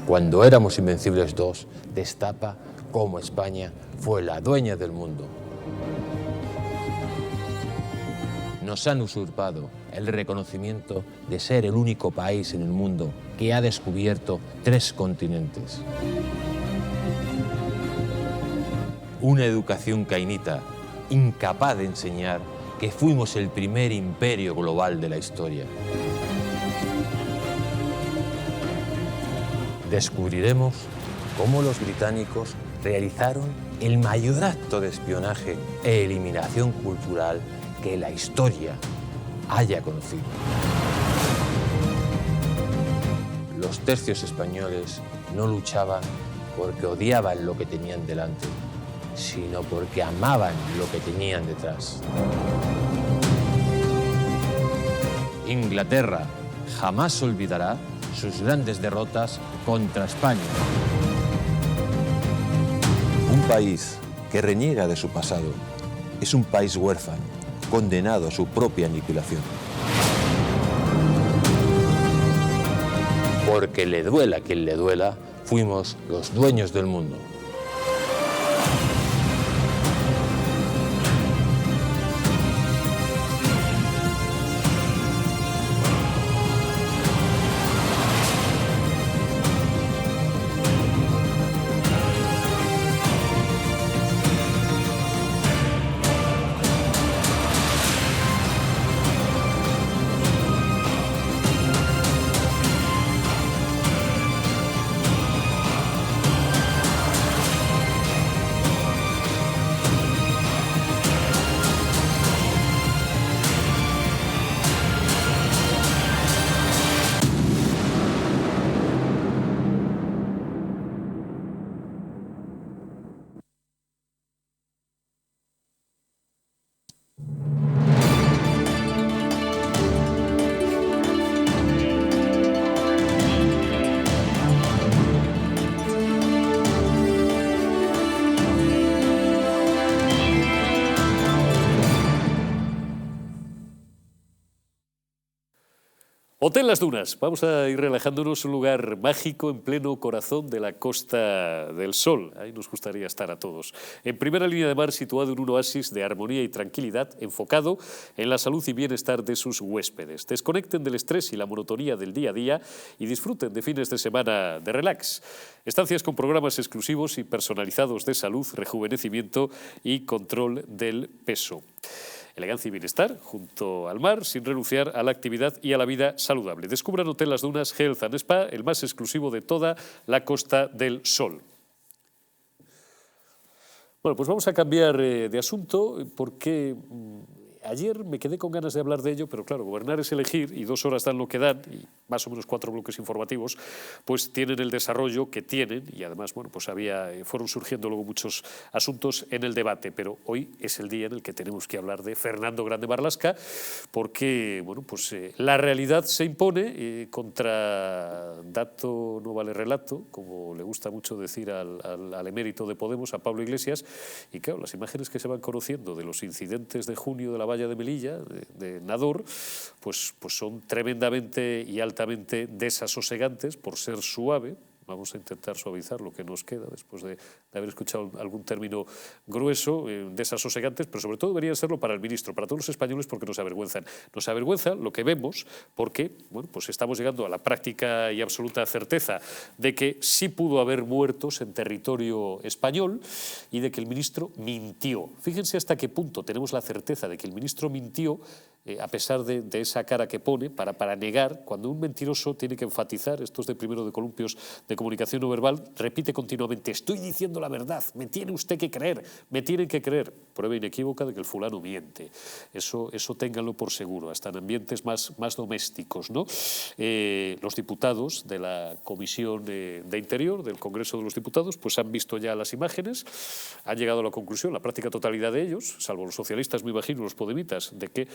Cuando éramos Invencibles 2, destapa cómo España fue la dueña del mundo. Nos han usurpado el reconocimiento de ser el único país en el mundo que ha descubierto 3 continentes. Una educación cainita, incapaz de enseñar que fuimos el primer imperio global de la historia. Descubriremos cómo los británicos realizaron el mayor acto de espionaje e eliminación cultural que la historia haya conocido. Los tercios españoles no luchaban porque odiaban lo que tenían delante, sino porque amaban lo que tenían detrás. Inglaterra jamás olvidará sus grandes derrotas contra España. Un país que reniega de su pasado es un país huérfano, condenado a su propia aniquilación. Porque le duela a quien le duela, fuimos los dueños del mundo. Hotel Las Dunas. Vamos a ir relajándonos, un lugar mágico en pleno corazón de la Costa del Sol. Ahí nos gustaría estar a todos. En primera línea de mar, situado en un oasis de armonía y tranquilidad, enfocado en la salud y bienestar de sus huéspedes. Desconecten del estrés y la monotonía del día a día y disfruten de fines de semana de relax. Estancias con programas exclusivos y personalizados de salud, rejuvenecimiento y control del peso. Elegancia y bienestar junto al mar, sin renunciar a la actividad y a la vida saludable. Descubran Hotel Las Dunas Health and Spa, el más exclusivo de toda la Costa del Sol. Bueno, pues vamos a cambiar de asunto porque Ayer me quedé con ganas de hablar de ello, pero claro, gobernar es elegir y 2 horas dan lo que dan y más o menos 4 bloques informativos, pues tienen el desarrollo que tienen y además, bueno, pues fueron surgiendo luego muchos asuntos en el debate, pero hoy es el día en el que tenemos que hablar de Fernando Grande Marlaska porque, bueno, pues la realidad se impone contra dato no vale relato, como le gusta mucho decir al emérito de Podemos, a Pablo Iglesias, y claro, las imágenes que se van conociendo de los incidentes de junio de la valla de Melilla, de Nador, pues son tremendamente y altamente desasosegantes por ser suave. Vamos a intentar suavizar lo que nos queda después de haber escuchado algún término grueso, desasosegantes, pero sobre todo deberían serlo para el ministro, para todos los españoles, porque nos avergüenzan. Nos avergüenza lo que vemos porque, bueno, pues estamos llegando a la práctica y absoluta certeza de que sí pudo haber muertos en territorio español y de que el ministro mintió. Fíjense hasta qué punto tenemos la certeza de que el ministro mintió, a pesar de esa cara que pone, para negar, cuando un mentiroso tiene que enfatizar, esto es de primero de columpios de comunicación no verbal, repite continuamente, estoy diciendo la verdad, me tiene usted que creer, me tienen que creer. Prueba inequívoca de que el fulano miente. Eso ténganlo por seguro, hasta en ambientes más domésticos, ¿no? Los diputados de la Comisión de Interior, del Congreso de los Diputados, pues han visto ya las imágenes, han llegado a la conclusión, la práctica totalidad de ellos, salvo los socialistas, me imagino, los podemitas, de que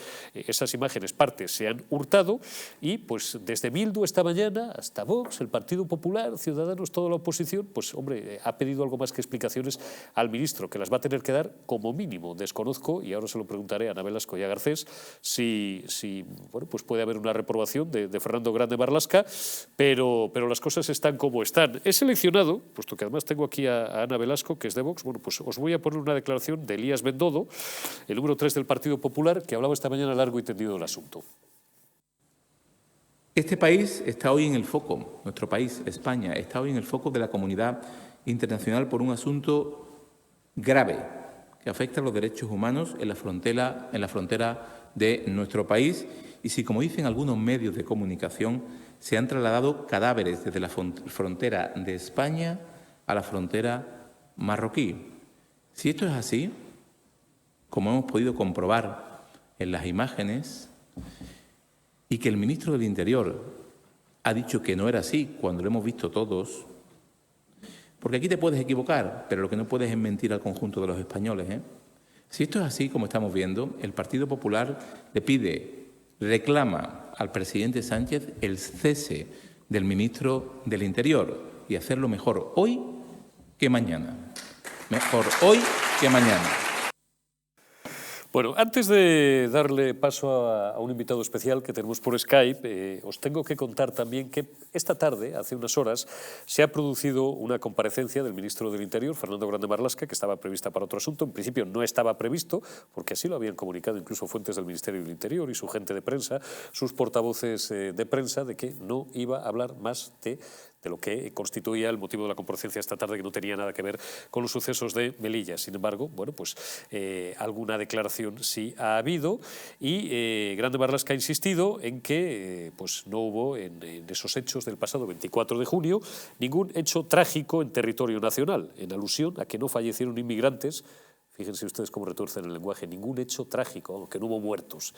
esas imágenes partes se han hurtado y pues desde Bildu esta mañana hasta Vox, el Partido Popular, Ciudadanos, toda la oposición, pues hombre, ha pedido algo más que explicaciones al ministro, que las va a tener que dar como mínimo. Desconozco, y ahora se lo preguntaré a Ana Velasco y a Garcés, si bueno, pues puede haber una reprobación de Fernando Grande Marlaska, pero las cosas están como están. He seleccionado, puesto que además tengo aquí a Ana Velasco, que es de Vox, bueno, pues os voy a poner una declaración de Elías Bendodo, el número 3 del Partido Popular, que hablaba esta mañana largo y tendido del asunto. Este país está hoy en el foco, nuestro país, España, está hoy en el foco de la comunidad internacional por un asunto grave que afecta a los derechos humanos en la frontera de nuestro país y si, como dicen algunos medios de comunicación, se han trasladado cadáveres desde la frontera de España a la frontera marroquí. Si esto es así, como hemos podido comprobar en las imágenes, y que el ministro del Interior ha dicho que no era así cuando lo hemos visto todos, porque aquí te puedes equivocar, pero lo que no puedes es mentir al conjunto de los españoles, ¿eh? Si esto es así, como estamos viendo, el Partido Popular reclama al presidente Sánchez el cese del ministro del Interior y hacerlo mejor hoy que mañana. Mejor hoy que mañana. Bueno, antes de darle paso a un invitado especial que tenemos por Skype, os tengo que contar también que esta tarde, hace unas horas, se ha producido una comparecencia del ministro del Interior, Fernando Grande Marlaska, que estaba prevista para otro asunto. En principio no estaba previsto, porque así lo habían comunicado incluso fuentes del Ministerio del Interior y su gente de prensa, sus portavoces de prensa, de que no iba a hablar más de lo que constituía el motivo de la comparecencia esta tarde, que no tenía nada que ver con los sucesos de Melilla. Sin embargo, bueno, pues alguna declaración sí ha habido y Grande Marlaska ha insistido en que pues no hubo en esos hechos del pasado 24 de junio ningún hecho trágico en territorio nacional, en alusión a que no fallecieron inmigrantes. Fíjense ustedes cómo retuercen el lenguaje. Ningún hecho trágico, aunque no hubo muertos,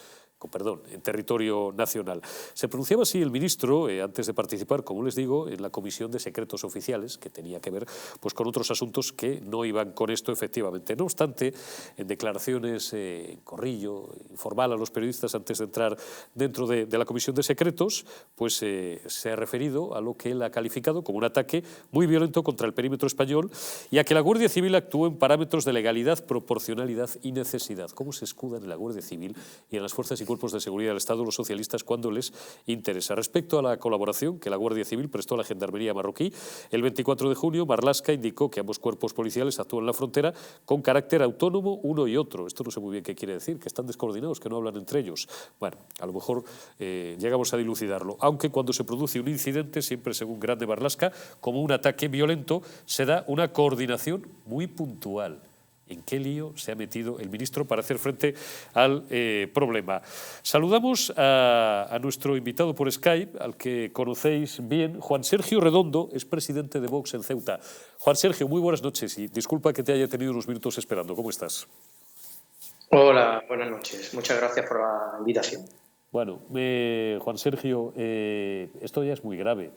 en territorio nacional. Se pronunciaba así el ministro antes de participar, como les digo, en la Comisión de Secretos Oficiales, que tenía que ver pues, con otros asuntos que no iban con esto, efectivamente. No obstante, en declaraciones en corrillo, informal a los periodistas antes de entrar dentro de la Comisión de Secretos, pues se ha referido a lo que él ha calificado como un ataque muy violento contra el perímetro español y a que la Guardia Civil actuó en parámetros de legalidad, proporcionalidad y necesidad. ¿Cómo se escudan en la Guardia Civil y en las fuerzas y cuerpos de seguridad del Estado los socialistas cuando les interesa? Respecto a la colaboración que la Guardia Civil prestó a la Gendarmería marroquí, el 24 de junio Marlaska indicó que ambos cuerpos policiales actúan en la frontera con carácter autónomo uno y otro. Esto no sé muy bien qué quiere decir, que están descoordinados, que no hablan entre ellos. Bueno, a lo mejor llegamos a dilucidarlo. Aunque cuando se produce un incidente, siempre según Grande Marlaska, como un ataque violento, se da una coordinación muy puntual. ¿En qué lío se ha metido el ministro para hacer frente al problema? Saludamos a nuestro invitado por Skype, al que conocéis bien, Juan Sergio Redondo, es presidente de Vox en Ceuta. Juan Sergio, muy buenas noches y disculpa que te haya tenido unos minutos esperando. ¿Cómo estás? Hola, buenas noches. Muchas gracias por la invitación. Bueno, Juan Sergio, esto ya es muy grave.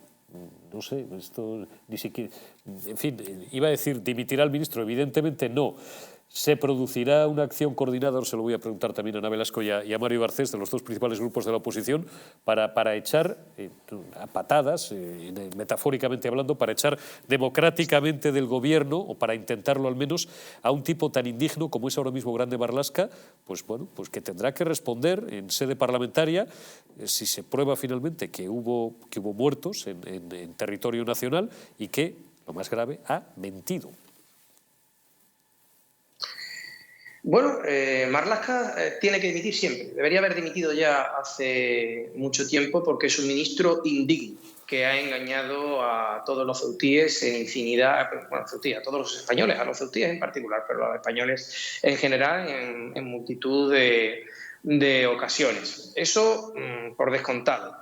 No sé, esto ni siquiera... En fin, iba a decir, ¿dimitirá el ministro? Evidentemente no. ¿Se producirá una acción coordinada? Ahora se lo voy a preguntar también a Ana Velasco y a Mario Garcés, de los dos principales grupos de la oposición, para echar a patadas, metafóricamente hablando, para echar democráticamente del gobierno, o para intentarlo al menos, a un tipo tan indigno como es ahora mismo Grande Marlaska, pues bueno, pues que tendrá que responder en sede parlamentaria si se prueba finalmente que hubo muertos en territorio nacional y que, lo más grave, ha mentido. Bueno, Marlaska tiene que dimitir siempre. Debería haber dimitido ya hace mucho tiempo porque es un ministro indigno que ha engañado a todos los ceutíes en infinidad, bueno, a todos los españoles, a los ceutíes en particular, pero a los españoles en general en multitud de ocasiones. Eso por descontado.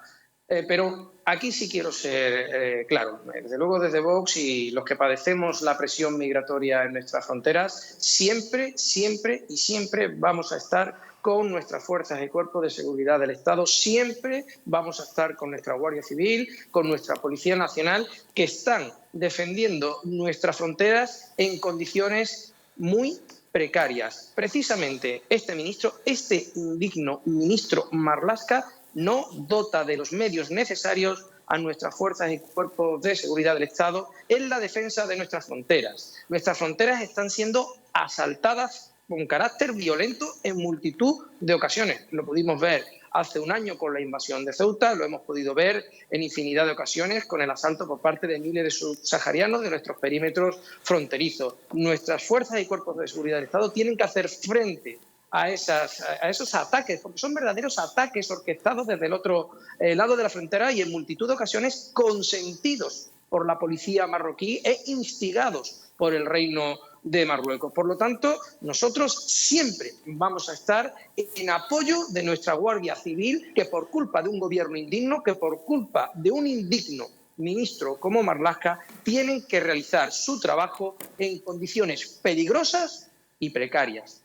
Pero aquí sí quiero ser claro. Desde luego, desde Vox y los que padecemos la presión migratoria en nuestras fronteras, siempre, siempre y siempre vamos a estar con nuestras fuerzas y cuerpos de seguridad del Estado, siempre vamos a estar con nuestra Guardia Civil, con nuestra Policía Nacional, que están defendiendo nuestras fronteras en condiciones muy precarias. Precisamente este indigno ministro Marlaska, no dota de los medios necesarios a nuestras fuerzas y cuerpos de seguridad del Estado en la defensa de nuestras fronteras. Nuestras fronteras están siendo asaltadas con carácter violento en multitud de ocasiones. Lo pudimos ver hace un año con la invasión de Ceuta, lo hemos podido ver en infinidad de ocasiones con el asalto por parte de miles de subsaharianos de nuestros perímetros fronterizos. Nuestras fuerzas y cuerpos de seguridad del Estado tienen que hacer frente a esos ataques, porque son verdaderos ataques orquestados desde el otro lado de la frontera y en multitud de ocasiones consentidos por la policía marroquí e instigados por el Reino de Marruecos. Por lo tanto, nosotros siempre vamos a estar en apoyo de nuestra Guardia Civil, que por culpa de un gobierno indigno, que por culpa de un indigno ministro como Marlaska, tienen que realizar su trabajo en condiciones peligrosas y precarias.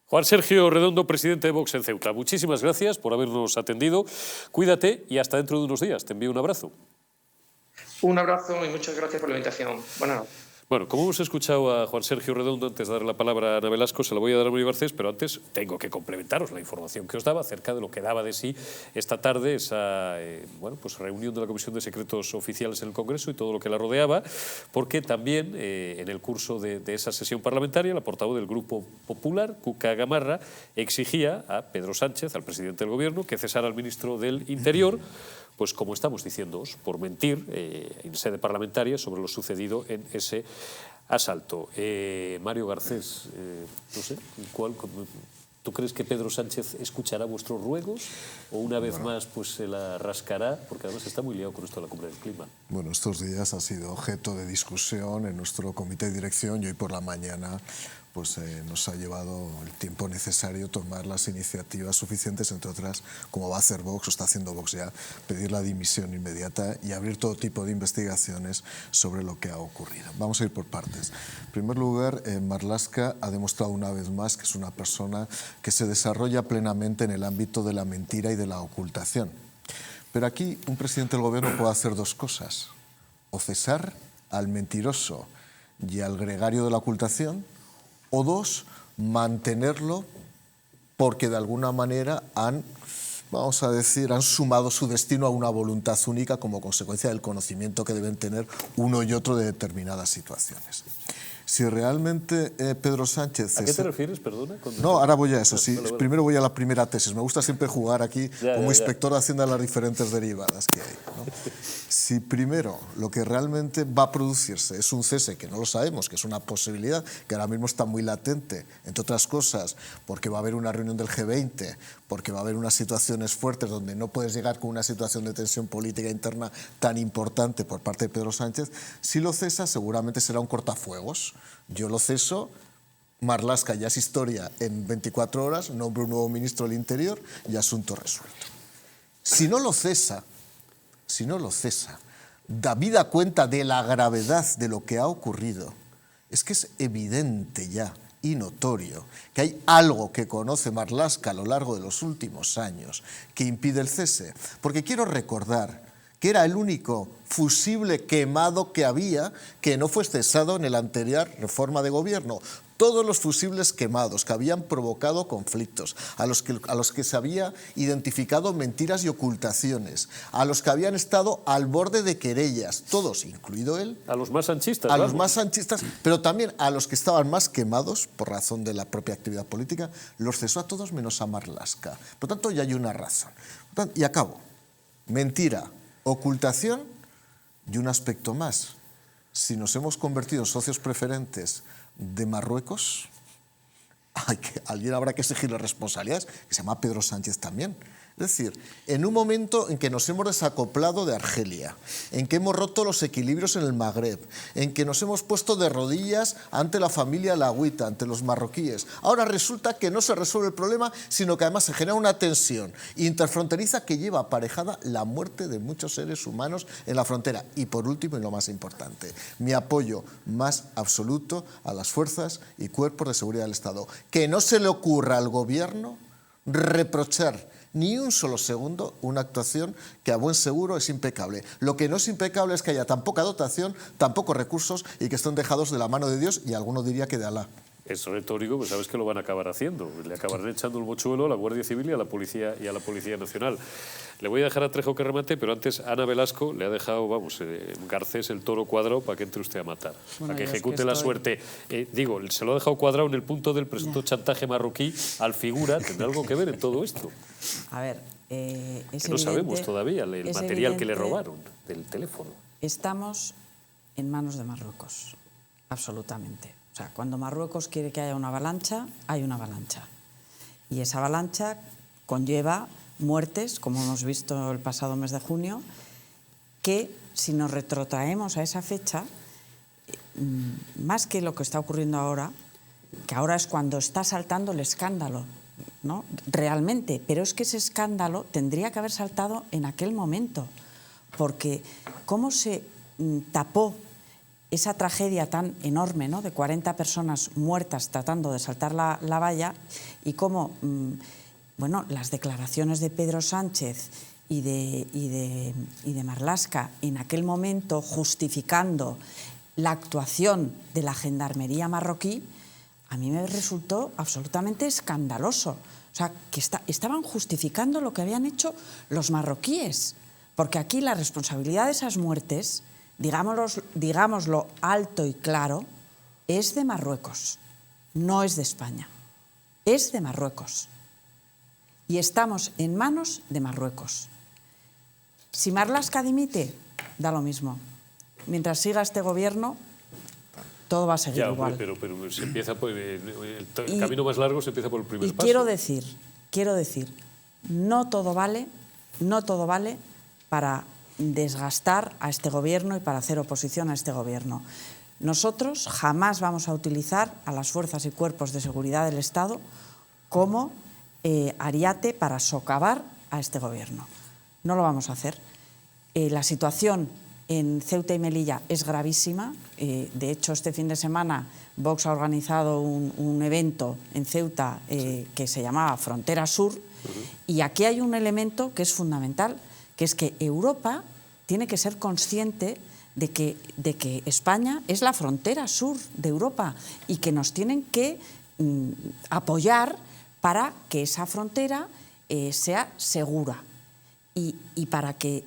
Juan Sergio Redondo, presidente de Vox en Ceuta. Muchísimas gracias por habernos atendido. Cuídate y hasta dentro de unos días. Te envío un abrazo. Un abrazo y muchas gracias por la invitación. Buenas noches. Bueno, como hemos escuchado a Juan Sergio Redondo, antes de darle la palabra a Ana Velasco, se la voy a dar a Mario Garcés, pero antes tengo que complementaros la información que os daba acerca de lo que daba de sí esta tarde esa reunión de la Comisión de Secretos Oficiales en el Congreso y todo lo que la rodeaba, porque también en el curso de esa sesión parlamentaria, la portavoz del Grupo Popular, Cuca Gamarra, exigía a Pedro Sánchez, al presidente del Gobierno, que cesara al ministro del Interior, pues como estamos diciéndoos, por mentir en sede parlamentaria sobre lo sucedido en ese asalto. Mario Garcés, no sé, ¿tú crees que Pedro Sánchez escuchará vuestros ruegos o una vez más pues se la rascará? Porque además está muy liado con esto de la cumbre del clima. Bueno, estos días ha sido objeto de discusión en nuestro comité de dirección y hoy por la mañana pues nos ha llevado el tiempo necesario tomar las iniciativas suficientes, entre otras, como va a hacer Vox, o está haciendo Vox ya, pedir la dimisión inmediata y abrir todo tipo de investigaciones sobre lo que ha ocurrido. Vamos a ir por partes. En primer lugar, Marlaska ha demostrado una vez más que es una persona que se desarrolla plenamente en el ámbito de la mentira y de la ocultación. Pero aquí un presidente del gobierno puede hacer dos cosas: o cesar al mentiroso y al gregario de la ocultación, o dos, mantenerlo porque de alguna manera han sumado su destino a una voluntad única como consecuencia del conocimiento que deben tener uno y otro de determinadas situaciones. Si realmente Pedro Sánchez... ¿A qué te refieres, perdona? No, ahora voy a eso. Sí, vale. Primero voy a la primera tesis. Me gusta siempre jugar aquí como inspector de Hacienda las diferentes derivadas que hay, ¿no? Si primero lo que realmente va a producirse es un cese, que no lo sabemos, que es una posibilidad, que ahora mismo está muy latente, entre otras cosas, porque va a haber una reunión del G20, porque va a haber unas situaciones fuertes donde no puedes llegar con una situación de tensión política interna tan importante por parte de Pedro Sánchez, si lo cesa seguramente será un cortafuegos. Yo lo ceso, Marlaska ya es historia en 24 horas, nombro un nuevo ministro del Interior y asunto resuelto. Si no lo cesa, habida cuenta de la gravedad de lo que ha ocurrido, es que es evidente ya y notorio que hay algo que conoce Marlaska a lo largo de los últimos años que impide el cese. Porque quiero recordar que era el único fusible quemado que había que no fue cesado en la anterior reforma de gobierno. Todos los fusibles quemados que habían provocado conflictos, a los que se había identificado mentiras y ocultaciones, a los que habían estado al borde de querellas, todos, incluido él. A los más sanchistas. A los más sanchistas, pero también a los que estaban más quemados por razón de la propia actividad política, los cesó a todos menos a Marlaska. Por tanto, ya hay una razón. Y acabo. Mentira, ocultación y un aspecto más. Si nos hemos convertido en socios preferentes de Marruecos, alguien habrá que exigirle responsabilidades, que se llama Pedro Sánchez también. Es decir, en un momento en que nos hemos desacoplado de Argelia, en que hemos roto los equilibrios en el Magreb, en que nos hemos puesto de rodillas ante la familia alawita, ante los marroquíes, ahora resulta que no se resuelve el problema, sino que además se genera una tensión interfronteriza que lleva aparejada la muerte de muchos seres humanos en la frontera. Y por último, y lo más importante, mi apoyo más absoluto a las fuerzas y cuerpos de seguridad del Estado. Que no se le ocurra al gobierno reprochar ni un solo segundo una actuación que a buen seguro es impecable. Lo que no es impecable es que haya tan poca dotación, tan pocos recursos y que estén dejados de la mano de Dios y alguno diría que de Alá. Es retórico, pues sabes que lo van a acabar haciendo. Le acabarán echando el mochuelo a la Guardia Civil y a la Policía Nacional. Le voy a dejar a Trejo que remate, pero antes Ana Velasco le ha dejado, en Garcés el toro cuadrado para que entre usted a matar, para que ejecute la suerte. Se lo ha dejado cuadrado en el punto del presunto chantaje marroquí al figura. ¿Tendrá algo que ver en todo esto? A ver, es que no sabemos evidente, todavía el material que le robaron del teléfono. Estamos en manos de Marruecos, absolutamente. O sea, cuando Marruecos quiere que haya una avalancha, hay una avalancha. Y esa avalancha conlleva muertes, como hemos visto el pasado mes de junio, que si nos retrotraemos a esa fecha, más que lo que está ocurriendo ahora, que ahora es cuando está saltando el escándalo, ¿no? Realmente, pero es que ese escándalo tendría que haber saltado en aquel momento, porque cómo se tapó esa tragedia tan enorme, ¿no?, de 40 personas muertas tratando de saltar la valla, y cómo las declaraciones de Pedro Sánchez y de Marlaska en aquel momento justificando la actuación de la gendarmería marroquí, a mí me resultó absolutamente escandaloso. O sea, que estaban justificando lo que habían hecho los marroquíes, porque aquí la responsabilidad de esas muertes, digámoslo alto y claro, es de Marruecos, no es de España, es de Marruecos. Y estamos en manos de Marruecos. Si Marlaska dimite, da lo mismo. Mientras siga este gobierno, todo va a seguir igual. Pero se empieza por el camino más largo se empieza por el primer paso. Quiero decir, no todo vale para desgastar a este gobierno y para hacer oposición a este gobierno. Nosotros jamás vamos a utilizar a las fuerzas y cuerpos de seguridad del Estado como ariete para socavar a este gobierno. No lo vamos a hacer. La situación en Ceuta y Melilla es gravísima. De hecho, este fin de semana Vox ha organizado un evento en Ceuta que se llamaba Frontera Sur, y aquí hay un elemento que es fundamental, que es que Europa tiene que ser consciente de que España es la frontera sur de Europa y que nos tienen que apoyar para que esa frontera sea segura y para que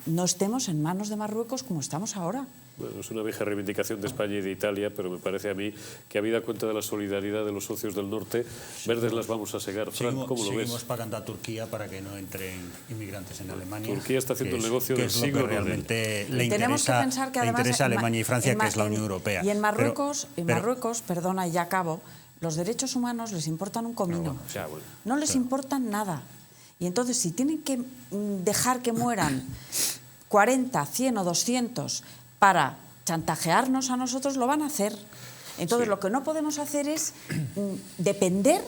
no estemos en manos de Marruecos como estamos ahora. Bueno, es una vieja reivindicación de España y de Italia, pero me parece a mí que, habida cuenta de la solidaridad de los socios del norte, verdes las vamos a segar. Fran, ¿cómo lo ves? Seguimos pagando a Turquía para que no entren inmigrantes en Alemania. Turquía está haciendo el negocio del siglo. Que realmente le interesa a Alemania y Francia, que es la Unión Europea. Y en Marruecos, perdona, y ya acabo, los derechos humanos les importan un comino. No les importan nada. Y entonces, si tienen que dejar que mueran 40, 100 o 200 para chantajearnos a nosotros, lo van a hacer. Entonces, lo que no podemos hacer es depender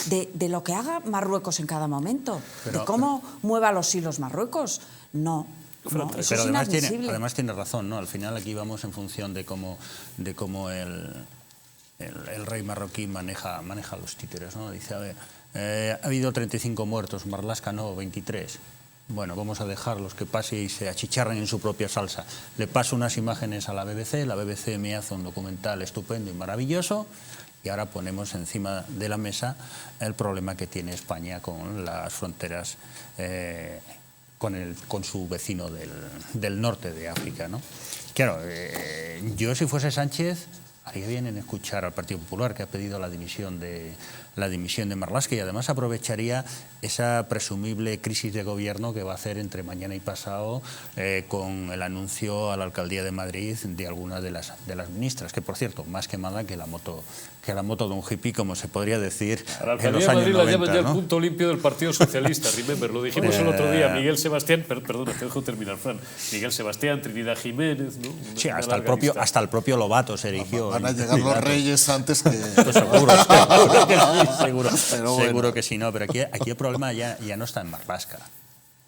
de lo que haga Marruecos en cada momento, de cómo mueva los hilos Marruecos. No, eso es inadmisible. Además tiene razón, ¿no? Al final aquí vamos en función de cómo el rey marroquí maneja los títeres, ¿no? Dice, a ver, ha habido 35 muertos, Marlaska no, 23. Bueno, vamos a dejarlos que pase y se achicharren en su propia salsa. Le paso unas imágenes a la BBC me hace un documental estupendo y maravilloso, y ahora ponemos encima de la mesa el problema que tiene España con las fronteras, con su vecino del norte de África, ¿no? Claro, yo si fuese Sánchez haría bien en escuchar al Partido Popular, que ha pedido la dimisión de Marlaska, y además aprovecharía esa presumible crisis de gobierno que va a hacer entre mañana y pasado con el anuncio a la Alcaldía de Madrid de alguna de las ministras, que por cierto, más quemada que la moto de un hippie, como se podría decir a la en los Alcaldía de años Madrid 90, la llaman ya ¿no? el punto limpio del Partido Socialista, remember, lo dijimos el otro día, Miguel Sebastián, perdona, te dejo terminar, Fran, Miguel Sebastián, Trinidad Jiménez, ¿no? Sí, hasta el propio Lobato se erigió. Van a llegar los reyes antes que... Pues seguro que sí, no, pero aquí el problema ya no está en Marlaska.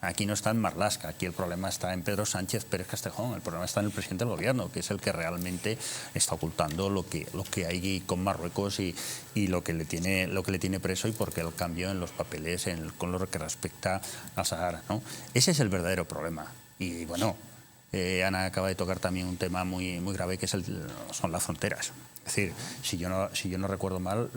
Aquí no está en Marlaska, aquí el problema está en Pedro Sánchez Pérez Castejón, el problema está en el presidente del gobierno, que es el que realmente está ocultando lo que hay con Marruecos y lo que le tiene preso, y porque el cambio en los papeles con lo que respecta al Sahara, ¿no? Ese es el verdadero problema. Y bueno, Ana acaba de tocar también un tema muy grave, que son las fronteras. Es decir, si yo no recuerdo mal,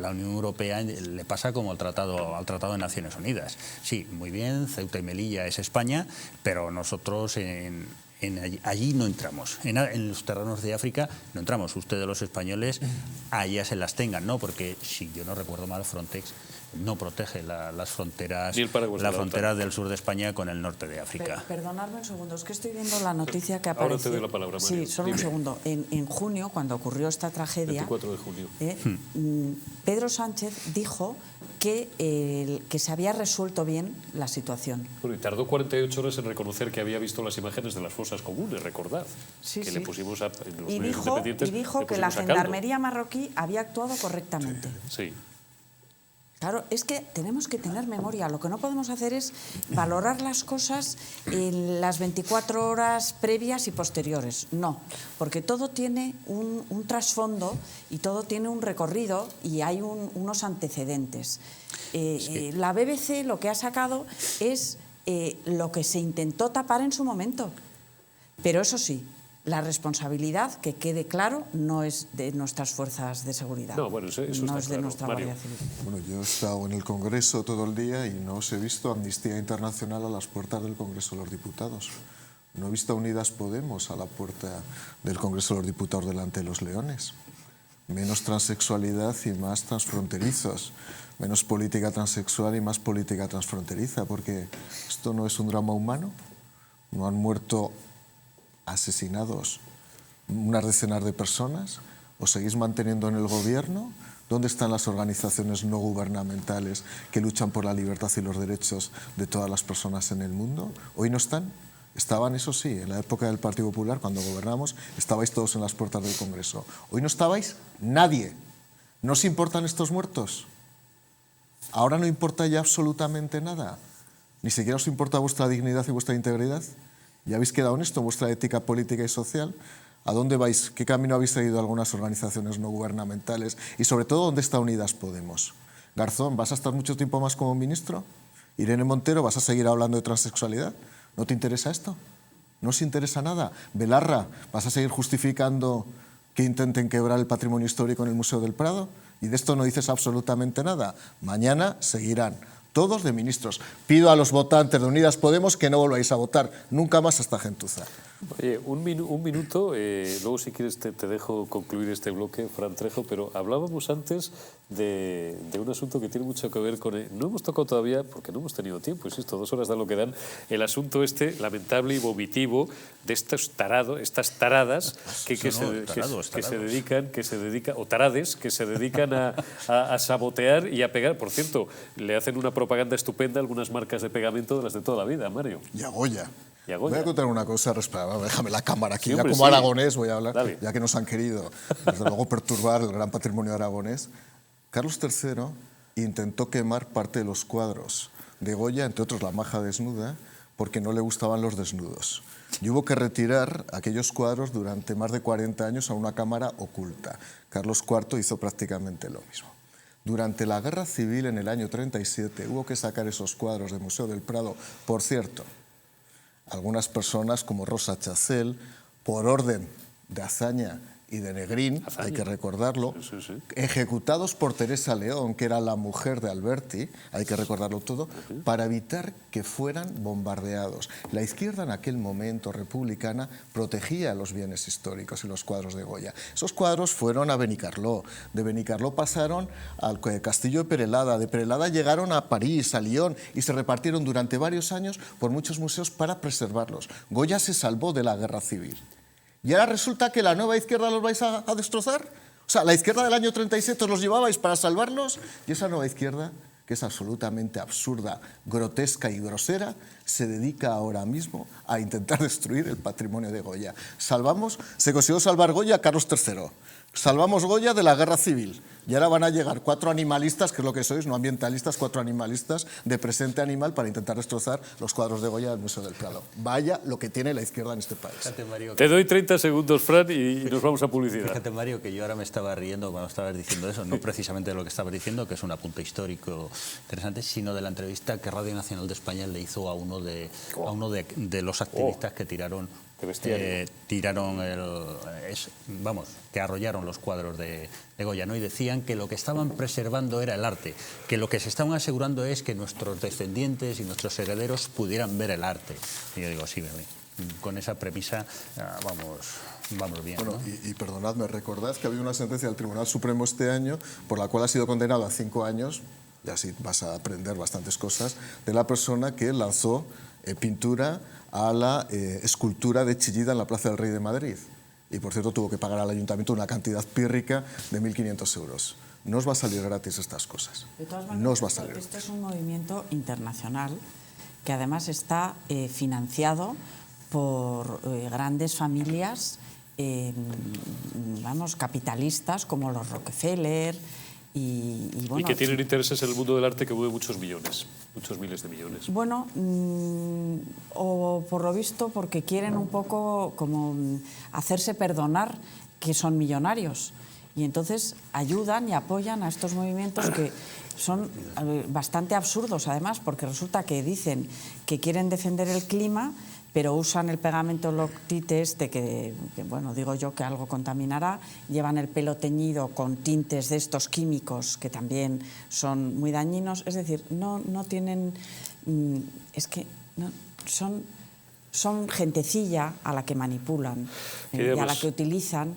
la Unión Europea le pasa como al Tratado de Naciones Unidas. Sí, muy bien, Ceuta y Melilla es España, pero nosotros allí no entramos. En los terrenos de África no entramos. Ustedes, los españoles, allá se las tengan, ¿no? Porque si yo no recuerdo mal, Frontex no protege las fronteras del sur de España con el norte de África. Perdonadme un segundo, es que estoy viendo la noticia que aparece. Ahora te doy la palabra, Mario. Sí, solo un segundo. En junio, cuando ocurrió esta tragedia, 24 de junio. Pedro Sánchez dijo que se había resuelto bien la situación. Bueno, y tardó 48 horas en reconocer que había visto las imágenes de las fosas comunes, recordad. Sí, que sí. le pusimos en los Y medios independientes. Y dijo que la gendarmería marroquí había actuado correctamente. Sí. Claro, es que tenemos que tener memoria. Lo que no podemos hacer es valorar las cosas en las 24 horas previas y posteriores. No, porque todo tiene un trasfondo y todo tiene un recorrido y hay unos antecedentes. Sí. La BBC lo que ha sacado es lo que se intentó tapar en su momento. Pero eso sí, la responsabilidad, que quede claro, no es de nuestras fuerzas de seguridad. No, bueno, eso no está es de claro, nuestra Mario. Guardia Civil. Bueno, yo he estado en el Congreso todo el día y no os he visto Amnistía Internacional a las puertas del Congreso de los Diputados. No he visto a Unidas Podemos a la puerta del Congreso de los Diputados delante de los leones. Menos transexualidad y más transfronterizos. Menos política transexual y más política transfronteriza, porque esto no es un drama humano. No han muerto asesinados unas decenas de personas. ¿Os seguís manteniendo en el gobierno? ¿Dónde están las organizaciones no gubernamentales que luchan por la libertad y los derechos de todas las personas en el mundo? ¿Hoy no están? Estaban, eso sí, en la época del Partido Popular, cuando gobernamos, estabais todos en las puertas del Congreso. ¿Hoy no estabais? Nadie. ¿No os importan estos muertos? ¿Ahora no importa ya absolutamente nada? ¿Ni siquiera os importa vuestra dignidad y vuestra integridad? ¿Ya habéis quedado en esto, en vuestra ética política y social? ¿A dónde vais? ¿Qué camino habéis seguido algunas organizaciones no gubernamentales? Y sobre todo, ¿dónde está Unidas Podemos? Garzón, ¿vas a estar mucho tiempo más como ministro? Irene Montero, ¿vas a seguir hablando de transexualidad? ¿No te interesa esto? ¿No os interesa nada? Belarra, ¿vas a seguir justificando que intenten quebrar el patrimonio histórico en el Museo del Prado? Y de esto no dices absolutamente nada. Mañana seguirán todos de ministros. Pido a los votantes de Unidas Podemos que no volváis a votar nunca más a esta gentuza. Oye, un minuto, luego si quieres te dejo concluir este bloque, Fran Trejo, pero hablábamos antes de un asunto que tiene mucho que ver con... no hemos tocado todavía, porque no hemos tenido tiempo, insisto, 2 horas da lo que dan, el asunto lamentable y vomitivo de estas taradas que se dedican, o tarades, que se dedican a sabotear y a pegar. Por cierto, le hacen una propaganda estupenda a algunas marcas de pegamento de las de toda la vida, Mario. Y a Goya. Voy a contar una cosa, déjame la cámara aquí, sí, hombre, ya como aragonés voy a hablar, dale. Ya que nos han querido, desde luego, perturbar el gran patrimonio aragonés. Carlos III intentó quemar parte de los cuadros de Goya, entre otros La maja desnuda, porque no le gustaban los desnudos. Y hubo que retirar aquellos cuadros durante más de 40 años a una cámara oculta. Carlos IV hizo prácticamente lo mismo. Durante la Guerra Civil, en el año 37, hubo que sacar esos cuadros del Museo del Prado. Por cierto, algunas personas como Rosa Chacel, por orden de Azaña y de Negrín, hay que recordarlo, ejecutados por Teresa León, que era la mujer de Alberti, hay que recordarlo todo, para evitar que fueran bombardeados. La izquierda en aquel momento republicana protegía los bienes históricos y los cuadros de Goya. Esos cuadros fueron a Benicarló, de Benicarló pasaron al castillo de Perelada, de Perelada llegaron a París, a Lyon, y se repartieron durante varios años por muchos museos para preservarlos. Goya se salvó de la Guerra Civil. ¿Y ahora resulta que la nueva izquierda los vais a destrozar? O sea, la izquierda del año 37 os los llevabais para salvarlos, y esa nueva izquierda, que es absolutamente absurda, grotesca y grosera, se dedica ahora mismo a intentar destruir el patrimonio de Goya. Se consiguió salvar Goya a Carlos III. Salvamos Goya de la Guerra Civil. Y ahora van a llegar 4 animalistas, que es lo que sois, no ambientalistas, 4 animalistas de presente animal para intentar destrozar los cuadros de Goya del Museo del Prado. Vaya lo que tiene la izquierda en este país. Fíjate, Mario, Te doy 30 segundos, Fran, y nos vamos a publicidad. Fíjate, Mario, que yo ahora me estaba riendo cuando estabas diciendo eso, no precisamente de lo que estabas diciendo, que es un apunte histórico interesante, sino de la entrevista que Radio Nacional de España le hizo a uno de los activistas que tiraron que arrollaron los cuadros de Goya, ¿no? Y decían que lo que estaban preservando era el arte, que lo que se estaban asegurando es que nuestros descendientes y nuestros herederos pudieran ver el arte. Y yo digo, sí, con esa premisa vamos bien. Bueno, ¿no? y perdonadme, recordad que había una sentencia del Tribunal Supremo este año por la cual ha sido condenado a 5 años, y así vas a aprender bastantes cosas, de la persona que lanzó pintura a la escultura de Chillida en la Plaza del Rey de Madrid. Y, por cierto, tuvo que pagar al ayuntamiento una cantidad pírrica de 1.500 euros. No os va a salir gratis estas cosas. De todas maneras, no os va a salir. Este es un movimiento internacional que además está financiado por grandes familias, capitalistas como los Rockefeller, y que tienen intereses en el mundo del arte que mueve muchos millones, muchos miles de millones. Bueno, o por lo visto porque quieren un poco como hacerse perdonar que son millonarios, y entonces ayudan y apoyan a estos movimientos que son bastante absurdos además, porque resulta que dicen que quieren defender el clima, pero usan el pegamento Loctite que, bueno, digo yo que algo contaminará, llevan el pelo teñido con tintes de estos químicos que también son muy dañinos, es decir, no tienen, son gentecilla a la que manipulan y a la que utilizan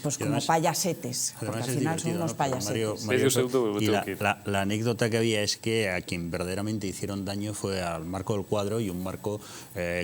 pues como además, payasetes, porque al final son unos payasetes. La anécdota que había es que a quien verdaderamente hicieron daño fue al marco del cuadro, y un marco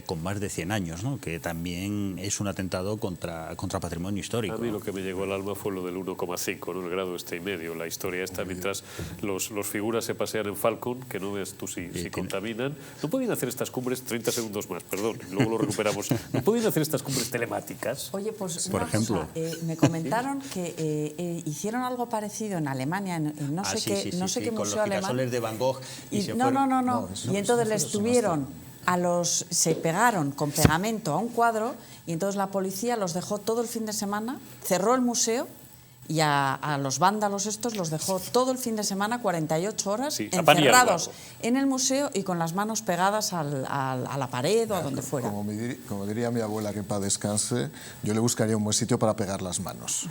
con más de 100 años, ¿no? Que también es un atentado contra patrimonio histórico. A mí lo que me llegó al alma fue lo del 1,5, ¿no? El grado 1,5. La historia esta, mientras los figuras se pasean en Falcon, que no ves tú si contaminan. ¿No podían hacer estas cumbres, 30 segundos más, perdón, luego lo recuperamos, ¿no podían hacer estas cumbres telemáticas? Oye, pues por ejemplo... me comentaron que hicieron algo parecido en Alemania, en no sé qué museo alemán. Con los girasoles de Van Gogh. No. Y entonces les tuvieron se pegaron con pegamento a un cuadro, y entonces la policía los dejó todo el fin de semana, cerró el museo, y a los vándalos estos los dejó todo el fin de semana, 48 horas, encerrados en el museo y con las manos pegadas a la pared o a donde fuera. Como diría mi abuela, que en paz descanse, yo le buscaría un buen sitio para pegar las manos.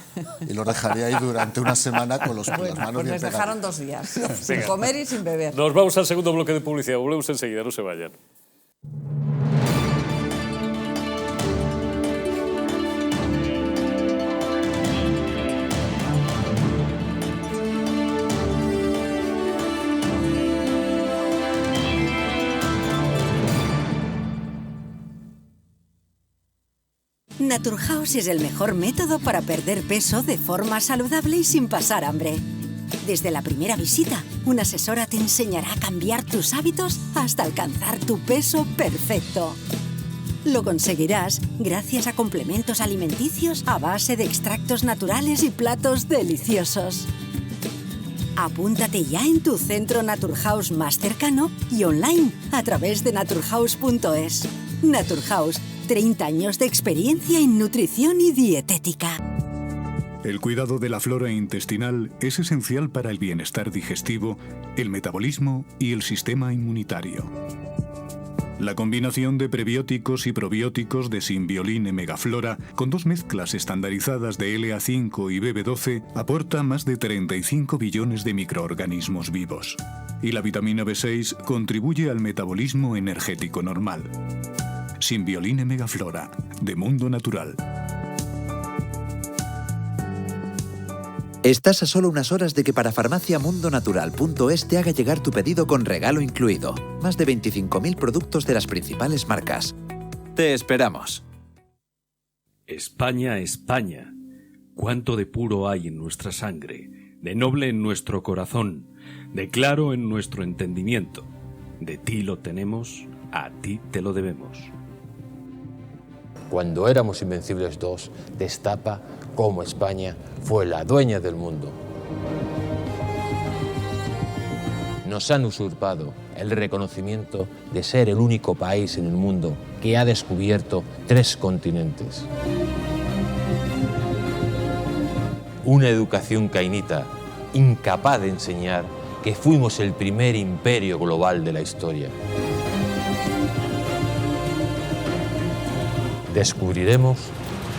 Y los dejaría ahí durante una semana con las manos pues les dejaron 2 días, sin comer y sin beber. Nos vamos al segundo bloque de publicidad. Volvemos enseguida, no se vayan. Naturhaus es el mejor método para perder peso de forma saludable y sin pasar hambre. Desde la primera visita, una asesora te enseñará a cambiar tus hábitos hasta alcanzar tu peso perfecto. Lo conseguirás gracias a complementos alimenticios a base de extractos naturales y platos deliciosos. Apúntate ya en tu centro Naturhaus más cercano y online a través de naturhaus.es. Naturhaus, 30 años de experiencia en nutrición y dietética. El cuidado de la flora intestinal es esencial para el bienestar digestivo, el metabolismo y el sistema inmunitario. La combinación de prebióticos y probióticos de Symbiolin Megaflora con 2 mezclas estandarizadas de LA5 y BB12 aporta más de 35 billones de microorganismos vivos. Y la vitamina B6 contribuye al metabolismo energético normal. Symbiolin Megaflora, de Mundo Natural. Estás a solo unas horas de que parafarmaciamundonatural.es te haga llegar tu pedido con regalo incluido. Más de 25.000 productos de las principales marcas. Te esperamos. España, España, cuánto de puro hay en nuestra sangre, de noble en nuestro corazón, de claro en nuestro entendimiento. De ti lo tenemos, a ti te lo debemos. Cuando éramos Invencibles 2, destapa cómo España fue la dueña del mundo. Nos han usurpado el reconocimiento de ser el único país en el mundo que ha descubierto 3 continentes. Una educación cainita, incapaz de enseñar que fuimos el primer imperio global de la historia. Descubriremos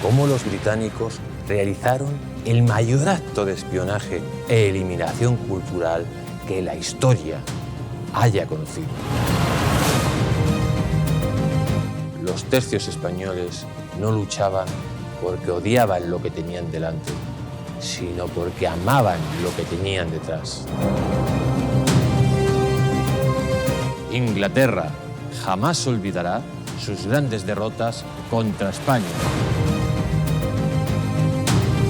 cómo los británicos realizaron el mayor acto de espionaje e eliminación cultural que la historia haya conocido. Los tercios españoles no luchaban porque odiaban lo que tenían delante, sino porque amaban lo que tenían detrás. Inglaterra jamás olvidará sus grandes derrotas contra España.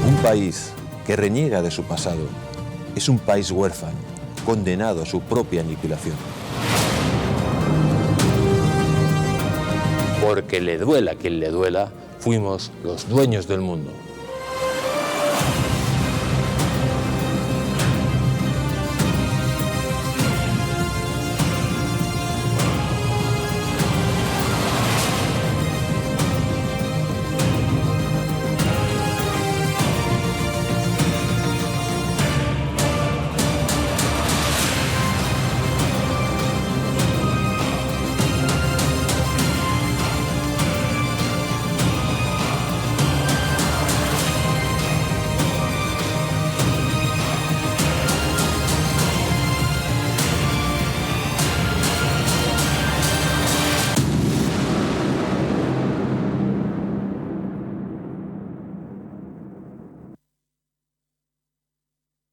Un país que reniega de su pasado es un país huérfano, condenado a su propia aniquilación. Porque le duela a quien le duela, fuimos los dueños del mundo.